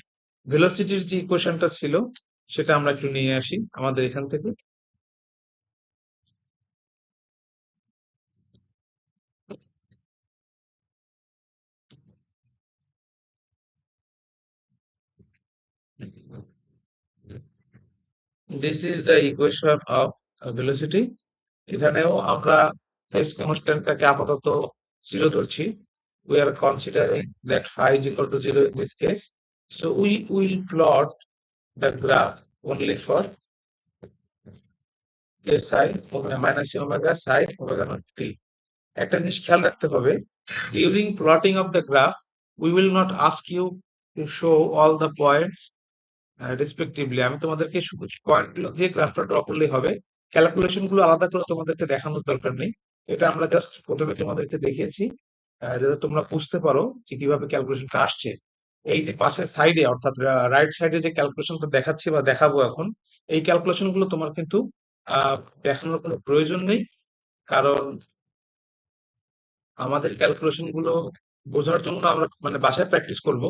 ভেলোসিটির যে ইকুয়েশনটা ছিল সেটা আমরা একটু নিয়ে আসি আমাদের এখান থেকে। This is the equation of velocity. এখানেও আমরা এস কনস্ট্যান্টটাকে আপাতত 0 ধরছি। We are considering that phi is equal to 0 in this case. So we will plot the graph only for a sine minus omega sine omega naught t. একটা জিনিস খেয়াল রাখতে হবে, during plotting of the graph we will not ask you to show all the points respectively. আমি তোমাদেরকে শুধু পয়েন্ট গুলো দিয়ে গ্রাফটা ড্র করলেই হবে। ক্যালকুলেশন গুলো আলাদা করে তোমাদেরকে দেখানোর দরকার নেই। এটা আমরা জাস্ট প্রথমে তোমাদেরকে দেখিয়েছি যাতে তোমরা বুঝতে পারো যে কিভাবে ক্যালকুলেশনটা আসছে। এই যে পাশের সাইডে অর্থাৎ রাইট সাইডে যে ক্যালকুলেশনটা দেখাচ্ছি বা দেখাবো এখন, এই ক্যালকুলেশন গুলো তোমার কিন্তু দেখানোর কোনো প্রয়োজন নেই। কারণ আমাদের ক্যালকুলেশন গুলো বোঝার জন্য আমরা মানে বাসায় প্র্যাকটিস করব,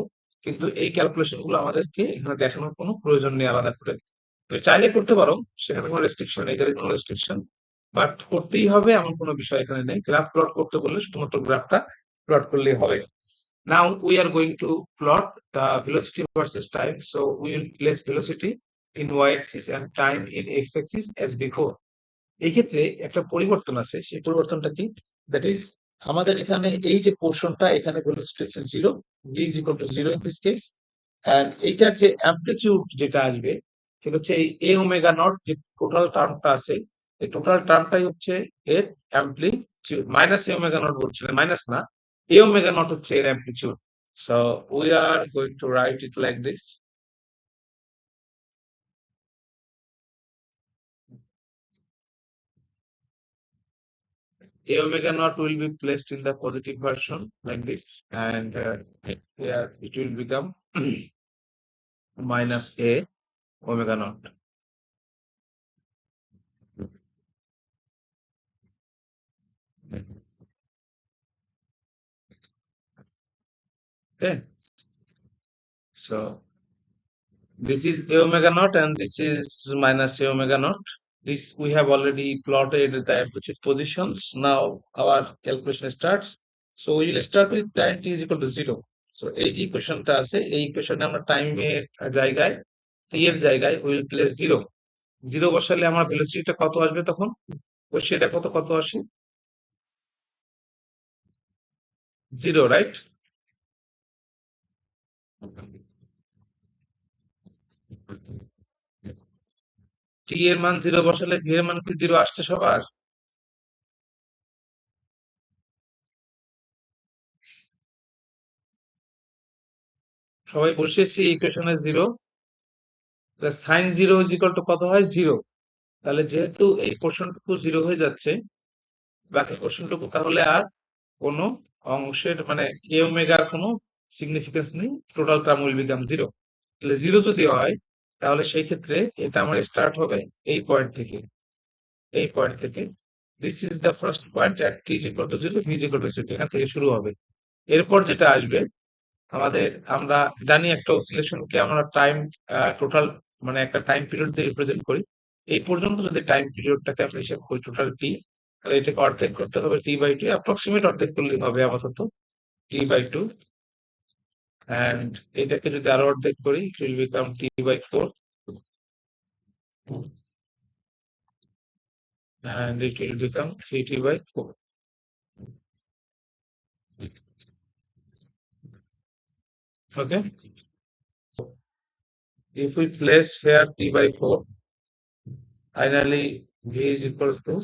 কিন্তু এই ক্যালকুলেশন গুলো আমাদেরকে এখানে দেখানোর কোনো প্রয়োজন নেই আলাদা করে। তুমি চাইলে করতে পারো, সেখানে কোনো রেস্ট্রিকশন নেই, এটার কোনো রেস্ট্রিকশন, বাট করতেই হবে এমন কোনো বিষয় এখানে নেই। গ্রাফ প্লট করতে বললে শুধুমাত্র গ্রাফটা প্লট করলেই হবে। Now we are going to plot the velocity versus time. So we will place velocity in y-axis and time in x-axis as before. এই ক্ষেত্রে একটা পরিবর্তন আছে, সেই পরিবর্তনটা কি? দ্যাট ইজ, আমাদের এখানে এই যে পোর্শনটা, এখানে ভেলোসিটি হচ্ছে zero, V is equal to zero in this case, and এইটার যে অ্যামপ্লিটিউড যেটা আসবে সেটা হচ্ছে এই এ ওমেগা নট, যে টোটাল টার্মটা আছে, এই টোটাল টার্মটাই হচ্ছে এর অ্যামপ্লিটিউড। মাইনাস এ ওমেগা নট বলছিলেন, মাইনাস না, এ ওমেগা নট হচ্ছে এর অ্যামপ্লিটিউড। So we are going to write it like this: a omega naught will be placed in the positive version like this, and here it will become minus a omega naught. Okay, so this is a omega naught and this is minus a omega naught. This we have already plotted the amplitude positions. Now our calculation starts. So we will start with time t is equal to 0. So এই ইকুয়েশনটা আছে, এই ইকুয়েশনে আমরা টাইমের জায়গায়, t এর জায়গায় উইল প্লেস 0। 0 বসালে আমার ভেলোসিটিটা কত আসবে তখন? ও সেটা কত কত আসে? 0, রাইট? t এর মান 0 বসালে v এর মান কি 0 আসছে সবার? সবাই বসিয়েছি ইকুয়েশনে 0, সাইন 0 ইজ ইকুয়াল টু কত হয়? 0। তাহলে যেহেতু এই পোর্শনটুকু 0 হয়ে যাচ্ছে, বাকি পোর্শনটুকু তাহলে আর কোনো অংশের মানে এ ওমেগার কোনো সিগনিফিকেন্স নেই, টোটাল টার্ম উইল বিকাম 0। তাহলে 0 যদি হয়, তাহলে সেই ক্ষেত্রে এটা আমার স্টার্ট হবে এই পয়েন্ট থেকে, এই পয়েন্ট থেকে। This is the first point at t is equal two 0, v is equal two 0, এখান থেকে শুরু হবে। এরপর যেটা আসবে, আমাদের আমরা জানি একটা অসিলেশনকে আমরা টাইম টোটাল মানে একটা টাইম পিরিয়ড দিয়ে রিপ্রেজেন্ট করি। এই পর্যন্ত যদি টাইম পিরিয়ডটাকে আমরা হিসাব করি টোটাল টি, তাহলে এটাকে অর্ধেক করতে হবে টি বাই টু, অ্যাপ্রক্সিমেট অর্ধেক করলেই হবে আপাতত, টি বাই টু। অ্যান্ড এটাকে যদি আরো অর্ধেক করি, it will become T by four, and it will become 3t by 4. Okay, if we place here t by 4, finally v is equal to,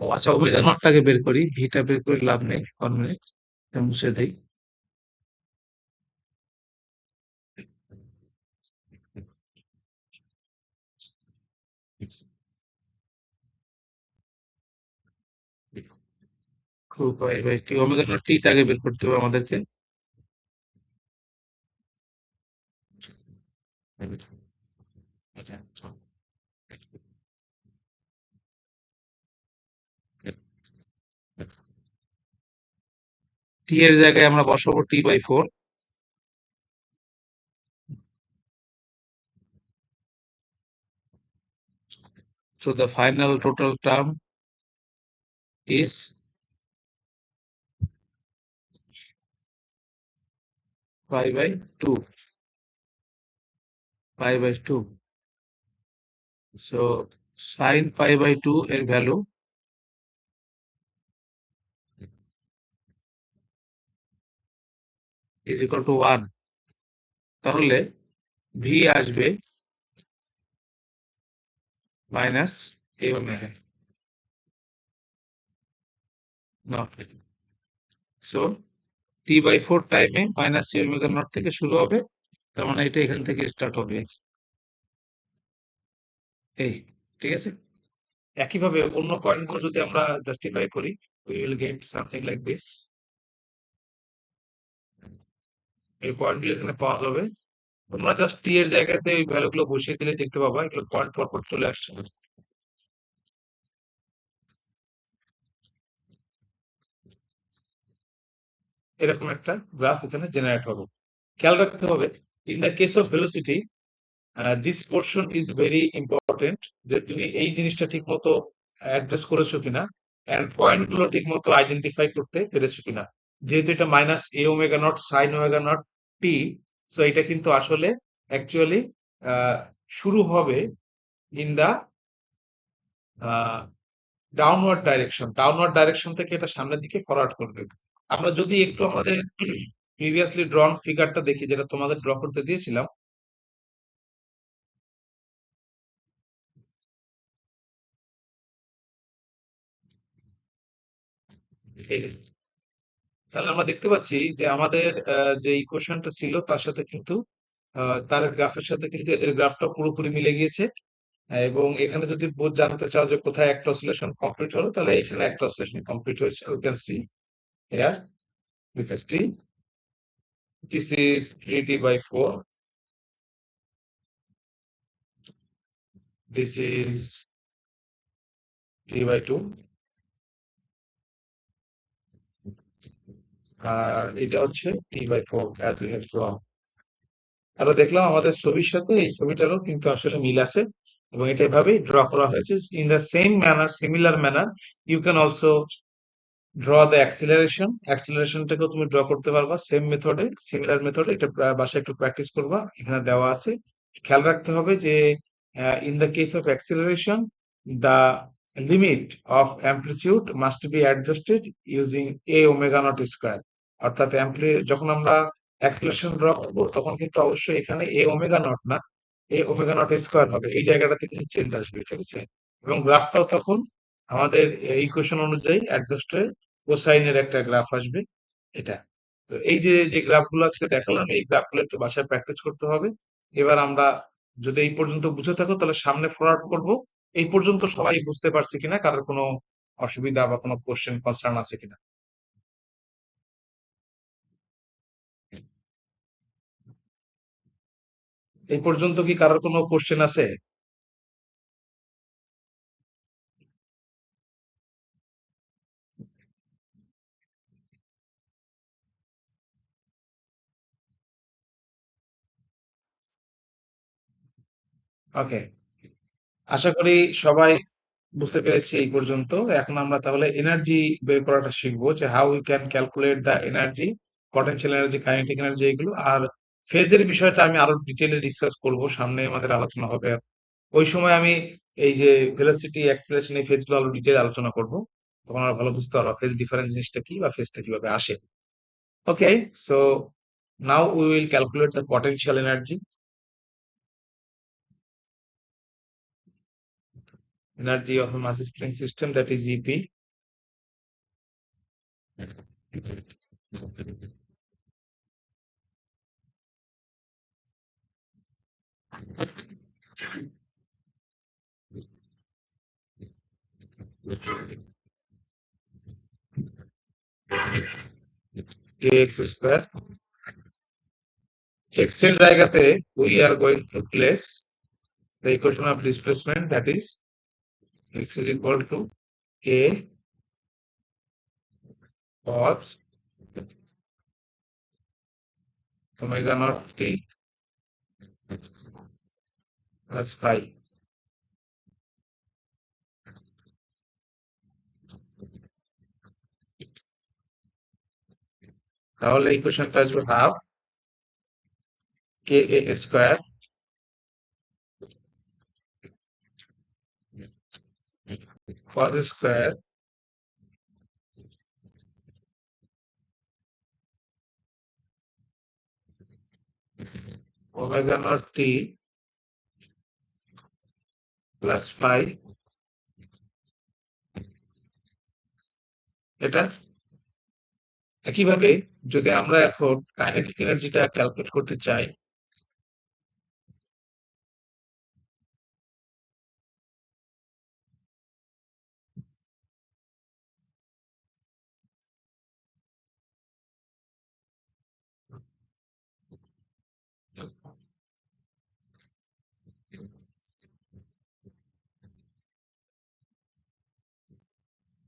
ও আচ্ছা, ওমেগা নটটাকে বের করি, ভিটা বের করে লাভ নেই, 1 মিনিট মুছে দেই। খুব বাই টি, ওমেগা নট টিটাকে বের করতে হবে আমাদেরকে। টি এর জায়গায় আমরা বসাবো টি by 4। So the final total term is pi by 2. Pi by 2. So sin pi by 2 এর ভ্যালু is equal to 1। তাহলে v আসবে minus a omega not. So t by 4 টাইমে মাইনাস a ওমেগা নট থেকে শুরু হবে, তার মানে এটা এখান থেকে স্টার্ট হবে এই, ঠিক আছে? একইভাবে অন্য পয়েন্টগুলো যদি আমরা জাস্টিফাই করি, we will get something like this. এই পয়েন্টগুলো এখানে পাওয়া যাবে, তোমরা জাস্ট টি এর জায়গাতে এই ভ্যালুগুলো বসিয়ে দিলে দেখতে পাবা এগুলো পয়েন্ট পর পর চলে আসছে। এরকম একটা গ্রাফ এখানে জেনারেট হবে। খেয়াল রাখতে হবে, in the case of velocity this portion is very important, যে তুমি এই জিনিসটা ঠিক মতো অ্যাড্রেস করেছো কিনা, অ্যান্ড পয়েন্ট গুলো ঠিক মতো আইডেন্টিফাই করতে পেরেছো কিনা। যেহেতু এটা minus A omega not sine omega not T, so এটা কিন্তু আসলে অ্যাকচুয়ালি শুরু হবে ইন দা ডাউনওয়ার্ড ডাইরেকশন থেকে এটা সামনের দিকে ফরওয়ার্ড করবে। আমরা যদি একটু আমাদের প্রিভিয়াসলি ড্রন ফিগারটা দেখি, যেটা তোমাদের ড্র করতে দিয়েছিলাম, তাহলে আমরা দেখতে পাচ্ছি যে আমাদের যে ইকুয়েশনটা ছিল তার সাথে কিন্তু তার গ্রাফের সাথে কিন্তু এদের গ্রাফটা পুরোপুরি মিলে গিয়েছে। এবং এখানে যদি বোধ জানতে চাও যে কোথায় একটা অসিলেশন কমপ্লিট হলো, তাহলে এখানে একটা অসিলেশন কমপ্লিট হয়েছে। You can see here, this is T, this is 3t/4, this is t/2, আর এটা হচ্ছে t/4 as we have drawn। আমরা দেখলাম আমাদের ছবির সাথে এই ছবিটারও কিন্তু আসলে মিল আছে, এবং এটা এভাবেই ড্র করা হয়েছে। In the same manner, similar manner, you can also draw the acceleration. অ্যাক্সিলারেশনটাকেও তুমি ড্র করতে পারবা সেম মেথডে, সিমিলার মেথডে। এটা বাসায় একটু প্র্যাকটিস করবা, এখানে দেওয়া আছে। খেয়াল রাখতে হবে যে in the case of acceleration, the limit of amplitude must be adjusted using a omega naught square. অর্থাৎ যখন আমরা অ্যাক্সিলারেশন ড্র করবো, তখন কিন্তু অবশ্যই এখানে এ ওমেগা নট না, এ ওমেগা নট স্কোয়ার হবে। এই জায়গাটাতে কিন্তু চেঞ্জ আসবে, ঠিক আছে? এবং গ্রাফটাও তখন আমাদের ইকুয়েশন অনুযায়ী অ্যাডজাস্ট হয়ে কোসাইনের একটা গ্রাফ আসবে, এটা। তো এই যে যে গ্রাফগুলো আজকে দেখালাম, এই গ্রাফগুলো একটু বাসায় প্র্যাকটিস করতে হবে। এবার আমরা যদি এই পর্যন্ত বুঝে থাকো, তাহলে সামনে ফরওয়ার্ড করব। এই পর্যন্ত সবাই বুঝতে পারছে কিনা, কারোর কোনো অসুবিধা বা কোনো কোশ্চেন কনসার্ন আছে কিনা? এই পর্যন্ত কি কারোর কোনো কোশ্চেন আছে? ওকে, আশা করি সবাই বুঝতে পেরেছি এই পর্যন্ত। এখন আমরা তাহলে এনার্জি বের করাটা শিখবো, যে how we can calculate the energy, potential energy, kinetic energy, এগুলো। আর ফেজের বিষয়টা আমি আরো ডিটেইলে ডিসকাস করব, সামনে আমাদের আলোচনা হবে। ওই সময় আমি এই যে ভেলোসিটি, অ্যাক্সিলারেশন, এই ফেজগুলো আরো ডিটেইল আলোচনা করব। তখন আমরা ভালো বুঝতে পারবো ফেজ ডিফারেন্স জিনিসটা কি, বা ফেজটা কিভাবে আসে। Okay, so now we will calculate the potential energy of a mass spring system, that is EP. kx square, x এর জায়গাতে we are going to place the equation of displacement, that is x is equal to a cos omega naught t plus phi। তাহলে ইকুয়েশনটা আসবে half ka square cos square omega naught t plus phi। এটা একইভাবে যদি আমরা এখন কাইনেটিক এনার্জিটা ক্যালকুলেট করতে চাই,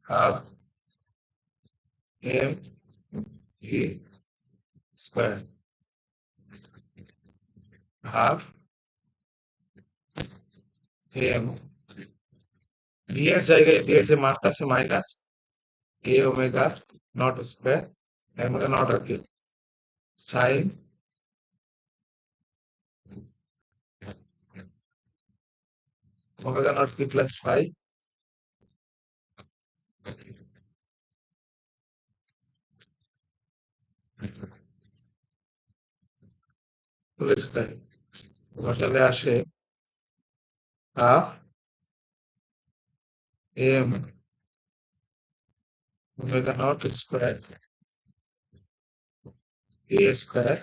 half m A square half M V এর জায়গায় ভি এর যে মানটা আছে minus A omega not square এর মধ্যে নট আর কি sine omega not T plus phi whole square বসালে আসে half M omega not square A square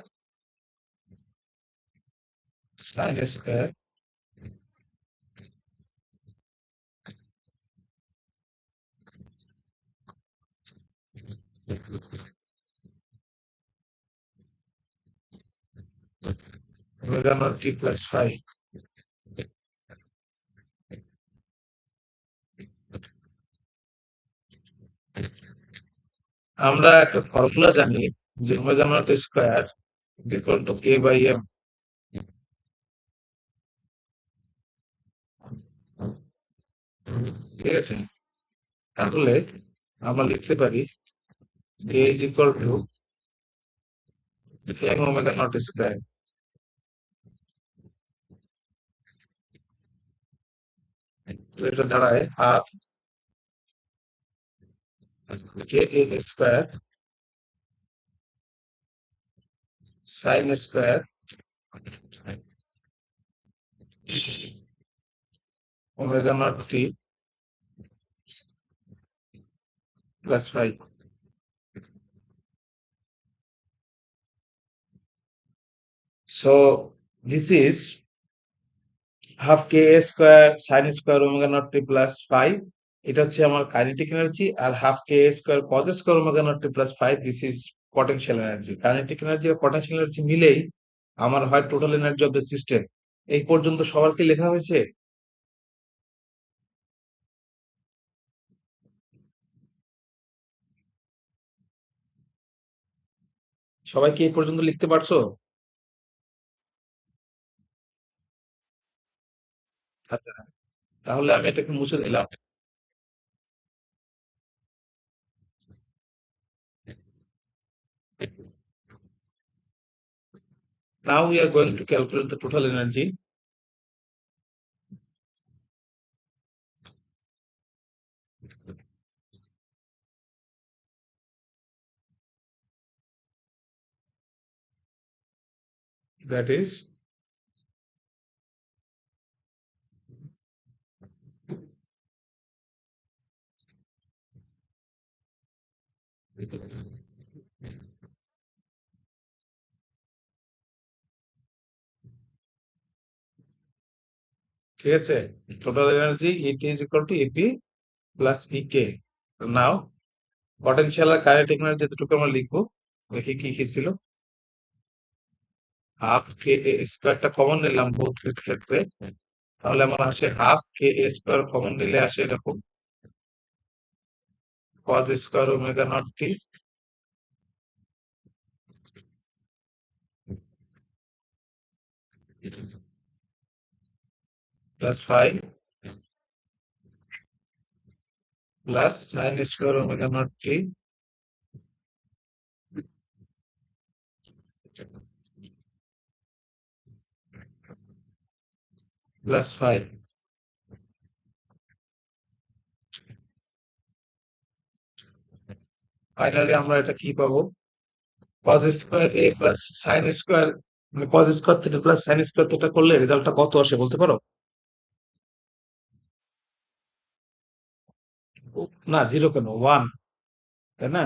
sine square omega not T plus phi. আমরা একটা ফর্মুলা জানি যে omega not square is equal to K by M. ঠিক আছে, তাহলে আমরা লিখতে পারি a is equal to m omega naught square। এটা দাঁড়ায় half K A square sine square omega not T plus five. So this is half K A square sine square omega not T plus five. এটা হচ্ছে আমার কাইনেটিক এনার্জি। আর half K A square cos square omega not T plus phi this is potential energy. Kinetic energy আর পটেনশিয়াল এনার্জি মিলেই আমার হয় total energy of the system. এই পর্যন্ত সবার কি লেখা হয়েছে? সবাই কি এই পর্যন্ত লিখতে পারছো? আচ্ছা, তাহলে আমি এটাকে মুছে দিলাম। Now we are going to calculate the total energy. That is ঠিক আছে, total energy ET is equal to EP plus EK. Now potential R kinetic energy যেটুকু আমরা লিখবো, দেখি কি কি ছিল। হাফ কে এ স্কয়ারটা কমন নিলাম বোথ ক্ষেত্রে, তাহলে আমার আসে half K A square common নিলে আসে এরকম cos square omega not T plus five plus sign square omega not T plus five. Finally আমরা এটা কি পাবো? cos স্কয়ার এ প্লাস সাইন স্কয়ার, মানে cos square theta plus sine square theta করলে রেজাল্টটা কত আসে বলতে পারো? না, জিরো কেন, ওয়ান, তাই না?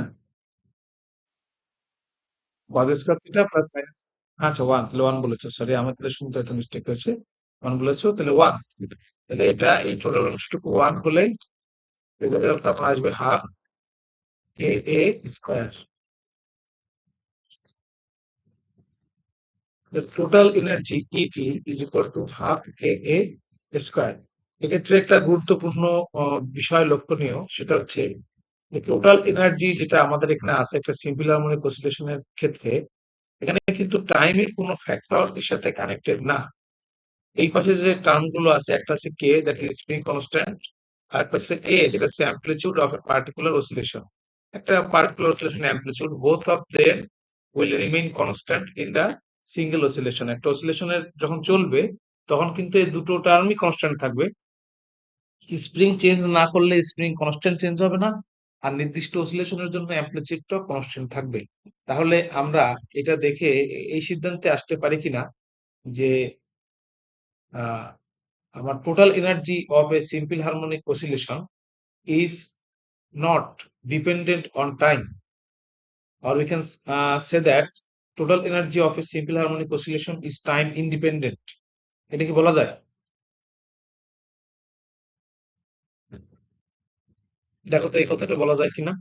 cos square theta plus sign, আচ্ছা ওয়ান, তাহলে ওয়ান বলেছো, সরি আমার তাহলে শুনতে একটা মিস্টেক হয়েছে। ওয়ান বলেছো, তাহলে ওয়ান। তাহলে এটা এই টোটাল অংশটুকু ওয়ান হলে রেজাল্টটা আপনার আসবে half K A square. The total energy ET is equal to half K A square. এক্ষেত্রে একটা গুরুত্বপূর্ণ বিষয় লক্ষণীয়, সেটা হচ্ছে টোটাল এনার্জি যেটা আমাদের এখানে আছে একটা সিম্পল হারমোনিক অসিলেশনের ক্ষেত্রে, এখানে কিন্তু টাইমের কোনো ফ্যাক্টর এর সাথে কানেক্টেড না। এই পাশে যে টার্ম গুলো আছে, একটা আছে k, that is spring constant, আর একটা আছে এ, যেটা হচ্ছে amplitude of a particular oscillation. একটা particular oscillation amplitude, both of them will remain constant in the single oscillation. একটা অসিলেশনের যখন চলবে তখন কিন্তু এই দুটো টার্মই কনস্ট্যান্ট থাকবে। স্প্রিং চেঞ্জ না করলে স্প্রিং কনস্ট্যান্ট চেঞ্জ হবে না, আর নির্দিষ্ট অসিলেশনের জন্য অ্যামপ্লিটিউডটাও কনস্ট্যান্ট থাকবে। তাহলে আমরা এটা দেখে এই সিদ্ধান্তে আসতে পারি কিনা যে আহ, our total energy of a simple harmonic oscillation is not dependent on time, or we can say that total energy of a simple harmonic oscillation is time independent. এটা কি বলা যায়? দেখো তো এই কথাটা বলা যায় কিনা।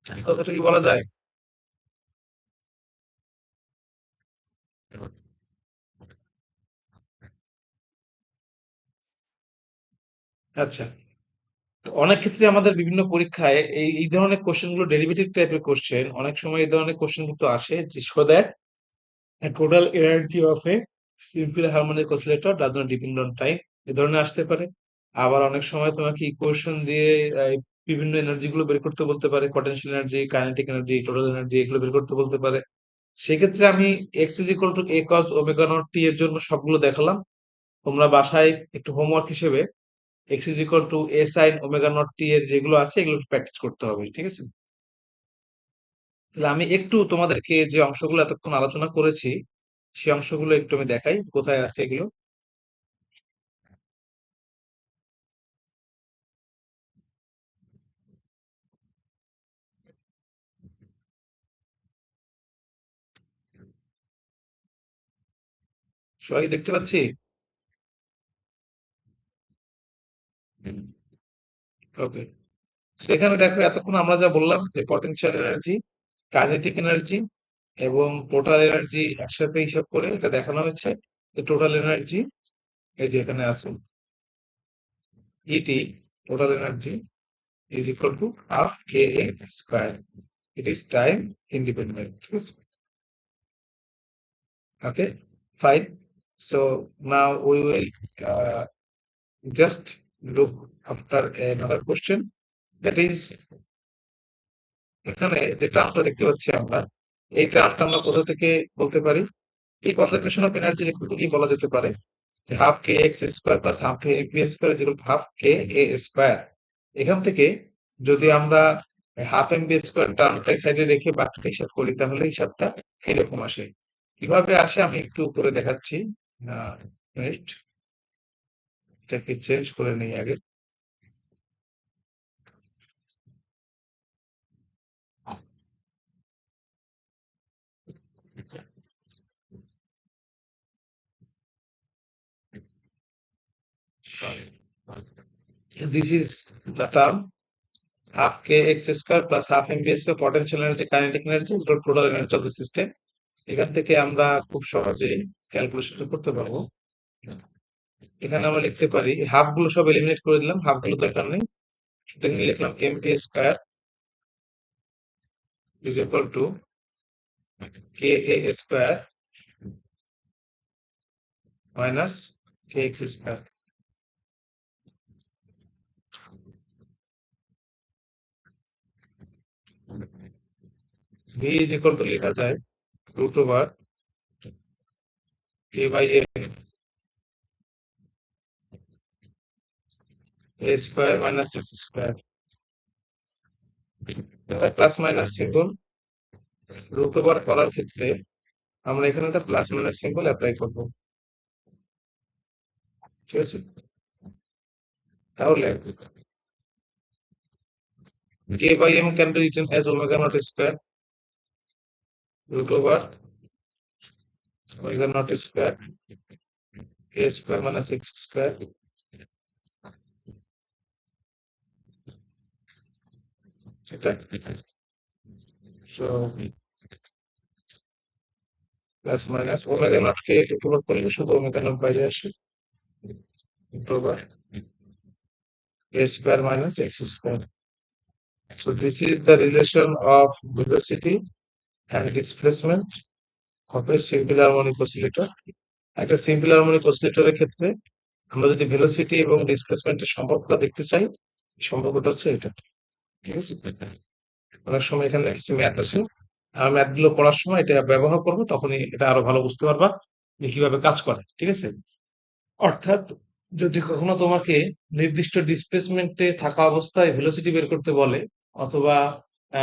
এই কথাটা কি বলা যায়? আচ্ছা, তো অনেক ক্ষেত্রে আমাদের বিভিন্ন পরীক্ষায় এই ধরনের কোশ্চেন গুলো, ডেরিভেটিভ টাইপের কোশ্চেন, অনেক সময় এই ধরনের কোশ্চেন কিন্তু আসে যে show that total energy of a simple harmonic oscillator does not depend on time, এ ধরনের আসতে পারে। আবার অনেক সময় তোমাকে ইকুয়েশন দিয়ে বিভিন্ন এনার্জি গুলো বের করতে বলতে পারে, potential energy, kinetic energy, total energy, এগুলো বের করতে বলতে পারে। সেক্ষেত্রে আমি x is equal to A cos omega not t এর জন্য সবগুলো দেখালাম। তোমরা বাসায় একটু হোমওয়ার্ক হিসেবে x is equal to A sine omega not t এর যেগুলো আছে এগুলো প্র্যাকটিস করতে হবে, ঠিক আছে? তাহলে আমি একটু তোমাদেরকে যে অংশগুলো এতক্ষণ আলোচনা করেছি সেই অংশগুলো একটু আমি দেখাই কোথায় আছে এগুলো। সবাই দেখতে পাচ্ছি? ওকে, এখানে দেখো এতক্ষণ আমরা যা বললাম যে পটেনশিয়াল এনার্জি, কাইনেটিক এনার্জি এবং টোটাল এনার্জি একসাথে হিসাব করে এটা দেখানো হয়েছে। টোটাল এনার্জি এই যে এখানে আছে ET, total energy is equal to half ka square. It is time independent. ঠিক আছে? Okay, fine. So now we will just look after another question. That is, এখানে যে টার্মটা দেখতে পাচ্ছি আমরা, এই টার্মটা আমরা কোথা থেকে বলতে পারি? এই কনজারভেশন অফ এনার্জি কি বলা যেতে পারে যে half k x square plus half K B square যেগুলো হাফ কে এ স্কোয়ার। এখান থেকে যদি আমরা হাফ এম বি স্কোয়ার টার্মটা সাইডে রেখে বাকিটা হিসাব করি তাহলে হিসাবটা এরকম আসে। কিভাবে আসে আমি একটু করে দেখাচ্ছি। মিনিট, এটাকে চেঞ্জ করে নেই আগে। This is the term half k x square plus half m v square, potential energy, kinetic energy, total energy of the system. এখান থেকে আমরা খুব সহজেই ক্যালকুলেশন করতে পারবো। এখানে আমরা লিখতে পারি, হাফ গুলো সব এলিমিনেট করে দিলাম, হাফ গুলো দরকার নেই, সুতরাং লিখলাম m k square is equal to k a square minus k x square. V is equal to লেখা যায় root over k by a square minus x square. Plus minus symbol root over করার ক্ষেত্রে আমরা এখানে একটা প্লাস মাইনাস সিম্বল অ্যাপ্লাই করবো, ঠিক আছে? তাহলে k by m can be written as omega naught square root over omega naught square A square minus x square, এটা so plus minus omega naught কে একটু প্রভাব করলে শুধু ওমেগা নট বাইরে আসে, প্রভাব a square minus x square. So this is the relation of velocity and displacement of a simple harmonic oscillator. একটা সিম্পল হারমোনিক অসিলেটরের ক্ষেত্রে আমরা যদি ভেলোসিটি এবং ডিসপ্লেসমেন্টের সম্পর্কটা দেখতে চাই, সম্পর্কটা হচ্ছে এটা, ঠিক আছে? অনেক সময় এখানে কিছু ম্যাথ আছে, আর ম্যাথ গুলো পড়ার সময় এটা ব্যবহার করবো, তখনই এটা আরো ভালো বুঝতে পারবা যে কিভাবে কাজ করে, ঠিক আছে? অর্থাৎ যদি কখনো তোমাকে নির্দিষ্ট ডিসপ্লেসমেন্টে থাকা অবস্থায় ভেলোসিটি বের করতে বলে, অথবা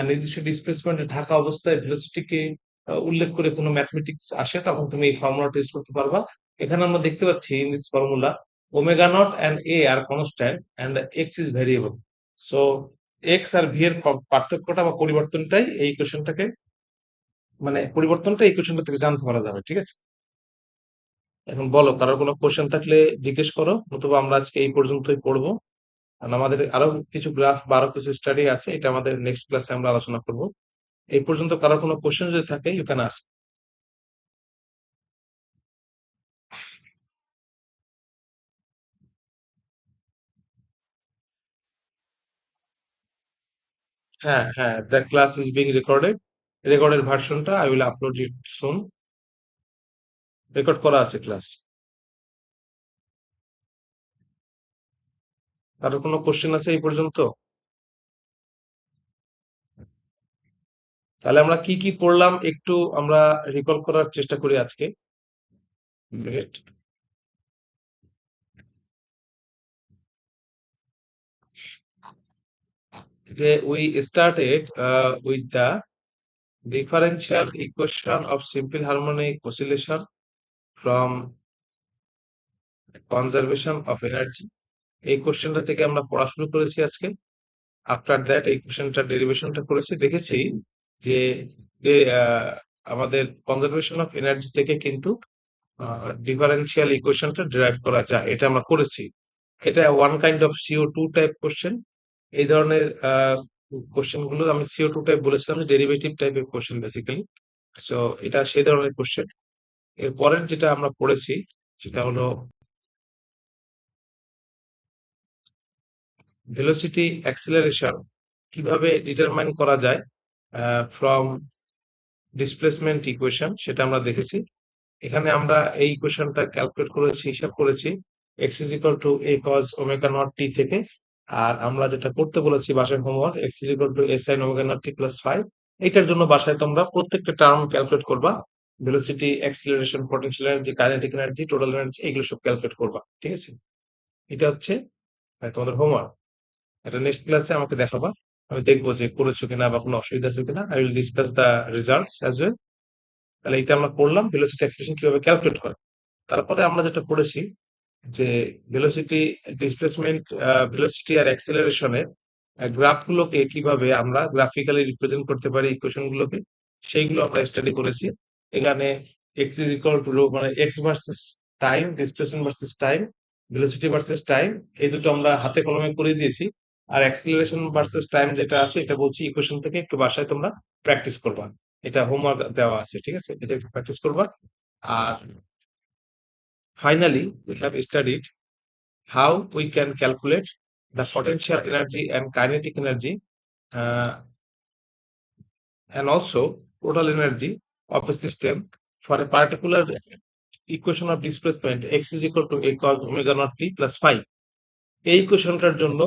নির্দিষ্ট ডিসপ্লেসমেন্টে থাকা অবস্থায় ভেলোসিটিকে উল্লেখ করে কোনো ম্যাথমেটিক্স আসে, তখন তুমি এই ফর্মুলাটা ইউজ করতে পারবা। এখানে আমরা দেখতে পাচ্ছি in this formula omega naught and a are constant and x is variable. So x আর ভি এর পার্থক্যটা বা পরিবর্তনটাই এই ইকুয়েশনটাকে, মানে পরিবর্তনটা এই ইকুয়েশনটা থেকে জানতে পারা যাবে, ঠিক আছে? এখন বলো, কারোর কোনো কোশ্চেন থাকলে জিজ্ঞেস করো, নতুবা আমরা আজকে এই পর্যন্তই পড়বো। কারণ আমাদের আরো কিছু গ্রাফ বা আরো কিছু স্টাডি আছে, এটা আমাদের নেক্সট ক্লাসে আমরা আলোচনা করব। এই পর্যন্ত কারোর কোনো কোশ্চেন যদি থাকে ইউ ক্যান আস্ক। হ্যাঁ, হ্যাঁ, the class is being recorded. রেকর্ডের ভার্সনটা I will upload it soon. Record করা আছে ক্লাস। কারোর কোনো কোশ্চেন আছে এই পর্যন্ত? তাহলে আমরা কি কি পড়লাম একটু আমরা রিকল করার চেষ্টা করি আজকে। Great. We started with the differential equation of simple harmonic oscillation from conservation of energy. এই কোশ্চেনটা থেকে আমরা পড়া শুরু করেছি আজকে। আফটার দ্যাট এই কোশ্চেনটার ডেরিভেশনটা করেছি, দেখেছি যে আমাদের কনজারভেশন অফ এনার্জি থেকে কিন্তু ডিফারেন্সিয়াল ইকুয়েশনটা ডিরাইভ করা যায়, এটা আমরা করেছি। এটা one kind of CO2 type question. এই ধরনের কোশ্চেন গুলো আমি CO2 টাইপ বলেছিলাম, ডেরিভেটিভ টাইপের কোশ্চেন বেসিক্যালি। সো এটা সেই ধরনের কোশ্চেন। এর পরের যেটা আমরা পড়েছি সেটা হলো ভেলোসিটি অ্যাক্সিলারেশন কিভাবে ডিটারমাইন করা যায় ফ্রম ডিসপ্লেসমেন্ট ইকুয়েশন, সেটা আমরা দেখেছি। এখানে আমরা এই ইকুয়েশনটা ক্যালকুলেট করেছি, হিসাব করেছি x is equal two a cos omega not t থেকে। আর আমরা যেটা করতে বলেছি বাসায় homework, x is equal two a sin omega not t plus 5। এইটার জন্য বাসায় তোমরা প্রত্যেকটা টার্ম ক্যালকুলেট করবা, velocity, acceleration, potential energy, kinetic energy, total energy, এগুলো সব ক্যালকুলেট করবা, ঠিক আছে? এটা হচ্ছে তোমাদের হোমওয়ার্ক। এটা নেক্সট ক্লাসে আমাকে দেখাবা, আমি দেখবো যে করেছো কিনা বা কোনো অসুবিধা আছে কিনা। I will discuss the results as well. তাহলে এটা আমরা পড়লাম ভেলোসিটি অ্যাক্সিলারেশন কিভাবে ক্যালকুলেট হয়। তারপরে আমরা যেটা পড়েছি যে ভেলোসিটি, ডিসপ্লেসমেন্ট, ভেলোসিটি আর অ্যাক্সিলারেশনের গ্রাফ গুলোকে কিভাবে আমরা গ্রাফিক্যালি রিপ্রেজেন্ট করতে পারি ইকুয়েশন গুলোকে, সেইগুলো আমরা স্টাডি করেছি। এখানে এক্স ইজ ইকুয়াল টু মানে x versus time, displacement versus time, velocity versus time, এই দুটো আমরা হাতে কলমে করে দিয়েছি। আর অ্যাক্সিলারেশন ভার্সেস টাইম যেটা আছে এটা বলছি ইকুয়েশন থেকে একটু বাসায় তোমরা প্র্যাকটিস করবা। এটা হোমওয়ার্ক দেওয়া আছে, ঠিক আছে? এটা একটু প্র্যাকটিস করবা। আর finally, we have studied how we can calculate the potential energy and kinetic energy, uh, and also total energy of a system for a particular equation of displacement x is equal to a cos omega naught t plus phi। এই ইকুয়েশনটার জন্য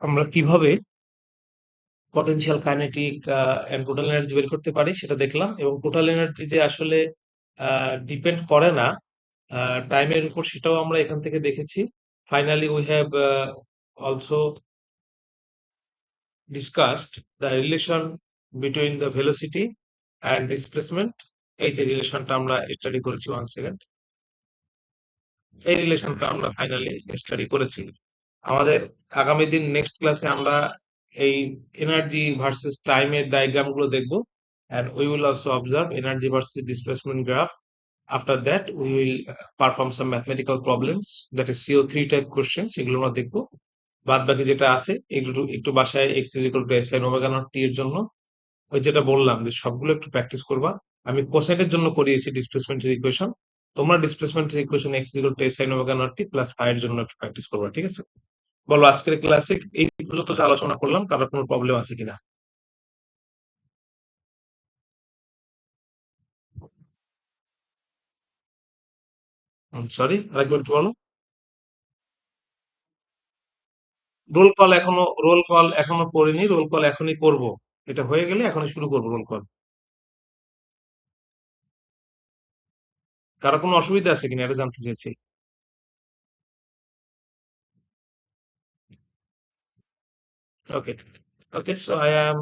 আমরা কিভাবে potential, kinetic and total energy বের করতে পারি সেটা দেখলাম। এবং টোটাল এনার্জি যে আসলে ডিপেন্ড করে না টাইমের উপর, সেটাও আমরা এখান থেকে দেখেছি। Finally we have also discussed the relation between the velocity and displacement। এই যে রিলেশনটা আমরা স্টাডি করেছি, 1 সেকেন্ড, এই রিলেশনটা আমরা ফাইনালি স্টাডি করেছি। আমাদের আগামী দিন নেক্সট ক্লাসে আমরা এই এনার্জি ভার্সেস টাইমের ডায়াগ্রাম গুলো দেখবো, and we will also observe energy versus displacement graph। After that, we will perform some mathematical problems, that is CO3 type questions, এগুলো আমরা দেখবো। বাদ বাকি যেটা আছে একটু একটু বাসায় x is equal to sin omega not t এর জন্য ওই যেটা বললাম যে সবগুলো একটু প্র্যাকটিস করবা। আমি কোসাইনের জন্য করিয়েছি ডিসপ্লেসমেন্টের ইকুয়েশন, তোমরা ডিসপ্লেসমেন্টের equation x is equal to sin omega not T plus phi এর জন্য একটু প্র্যাকটিস করবা, ঠিক আছে? বলো আজকের ক্লাসে এই পর্যন্ত যে আলোচনা করলাম তার কোনো প্রবলেম আছে কিনা? সরি, আরেকবার একটু বলো। রোল কল এখনো করিনি, রোল কল এখনই করব। এটা হয়ে গেলে এখনই শুরু করবো রোল কল। কারো কোনো অসুবিধা আছে কিনা এটা জানতে চাইছি। ওকে, ওকে, সো আই অ্যাম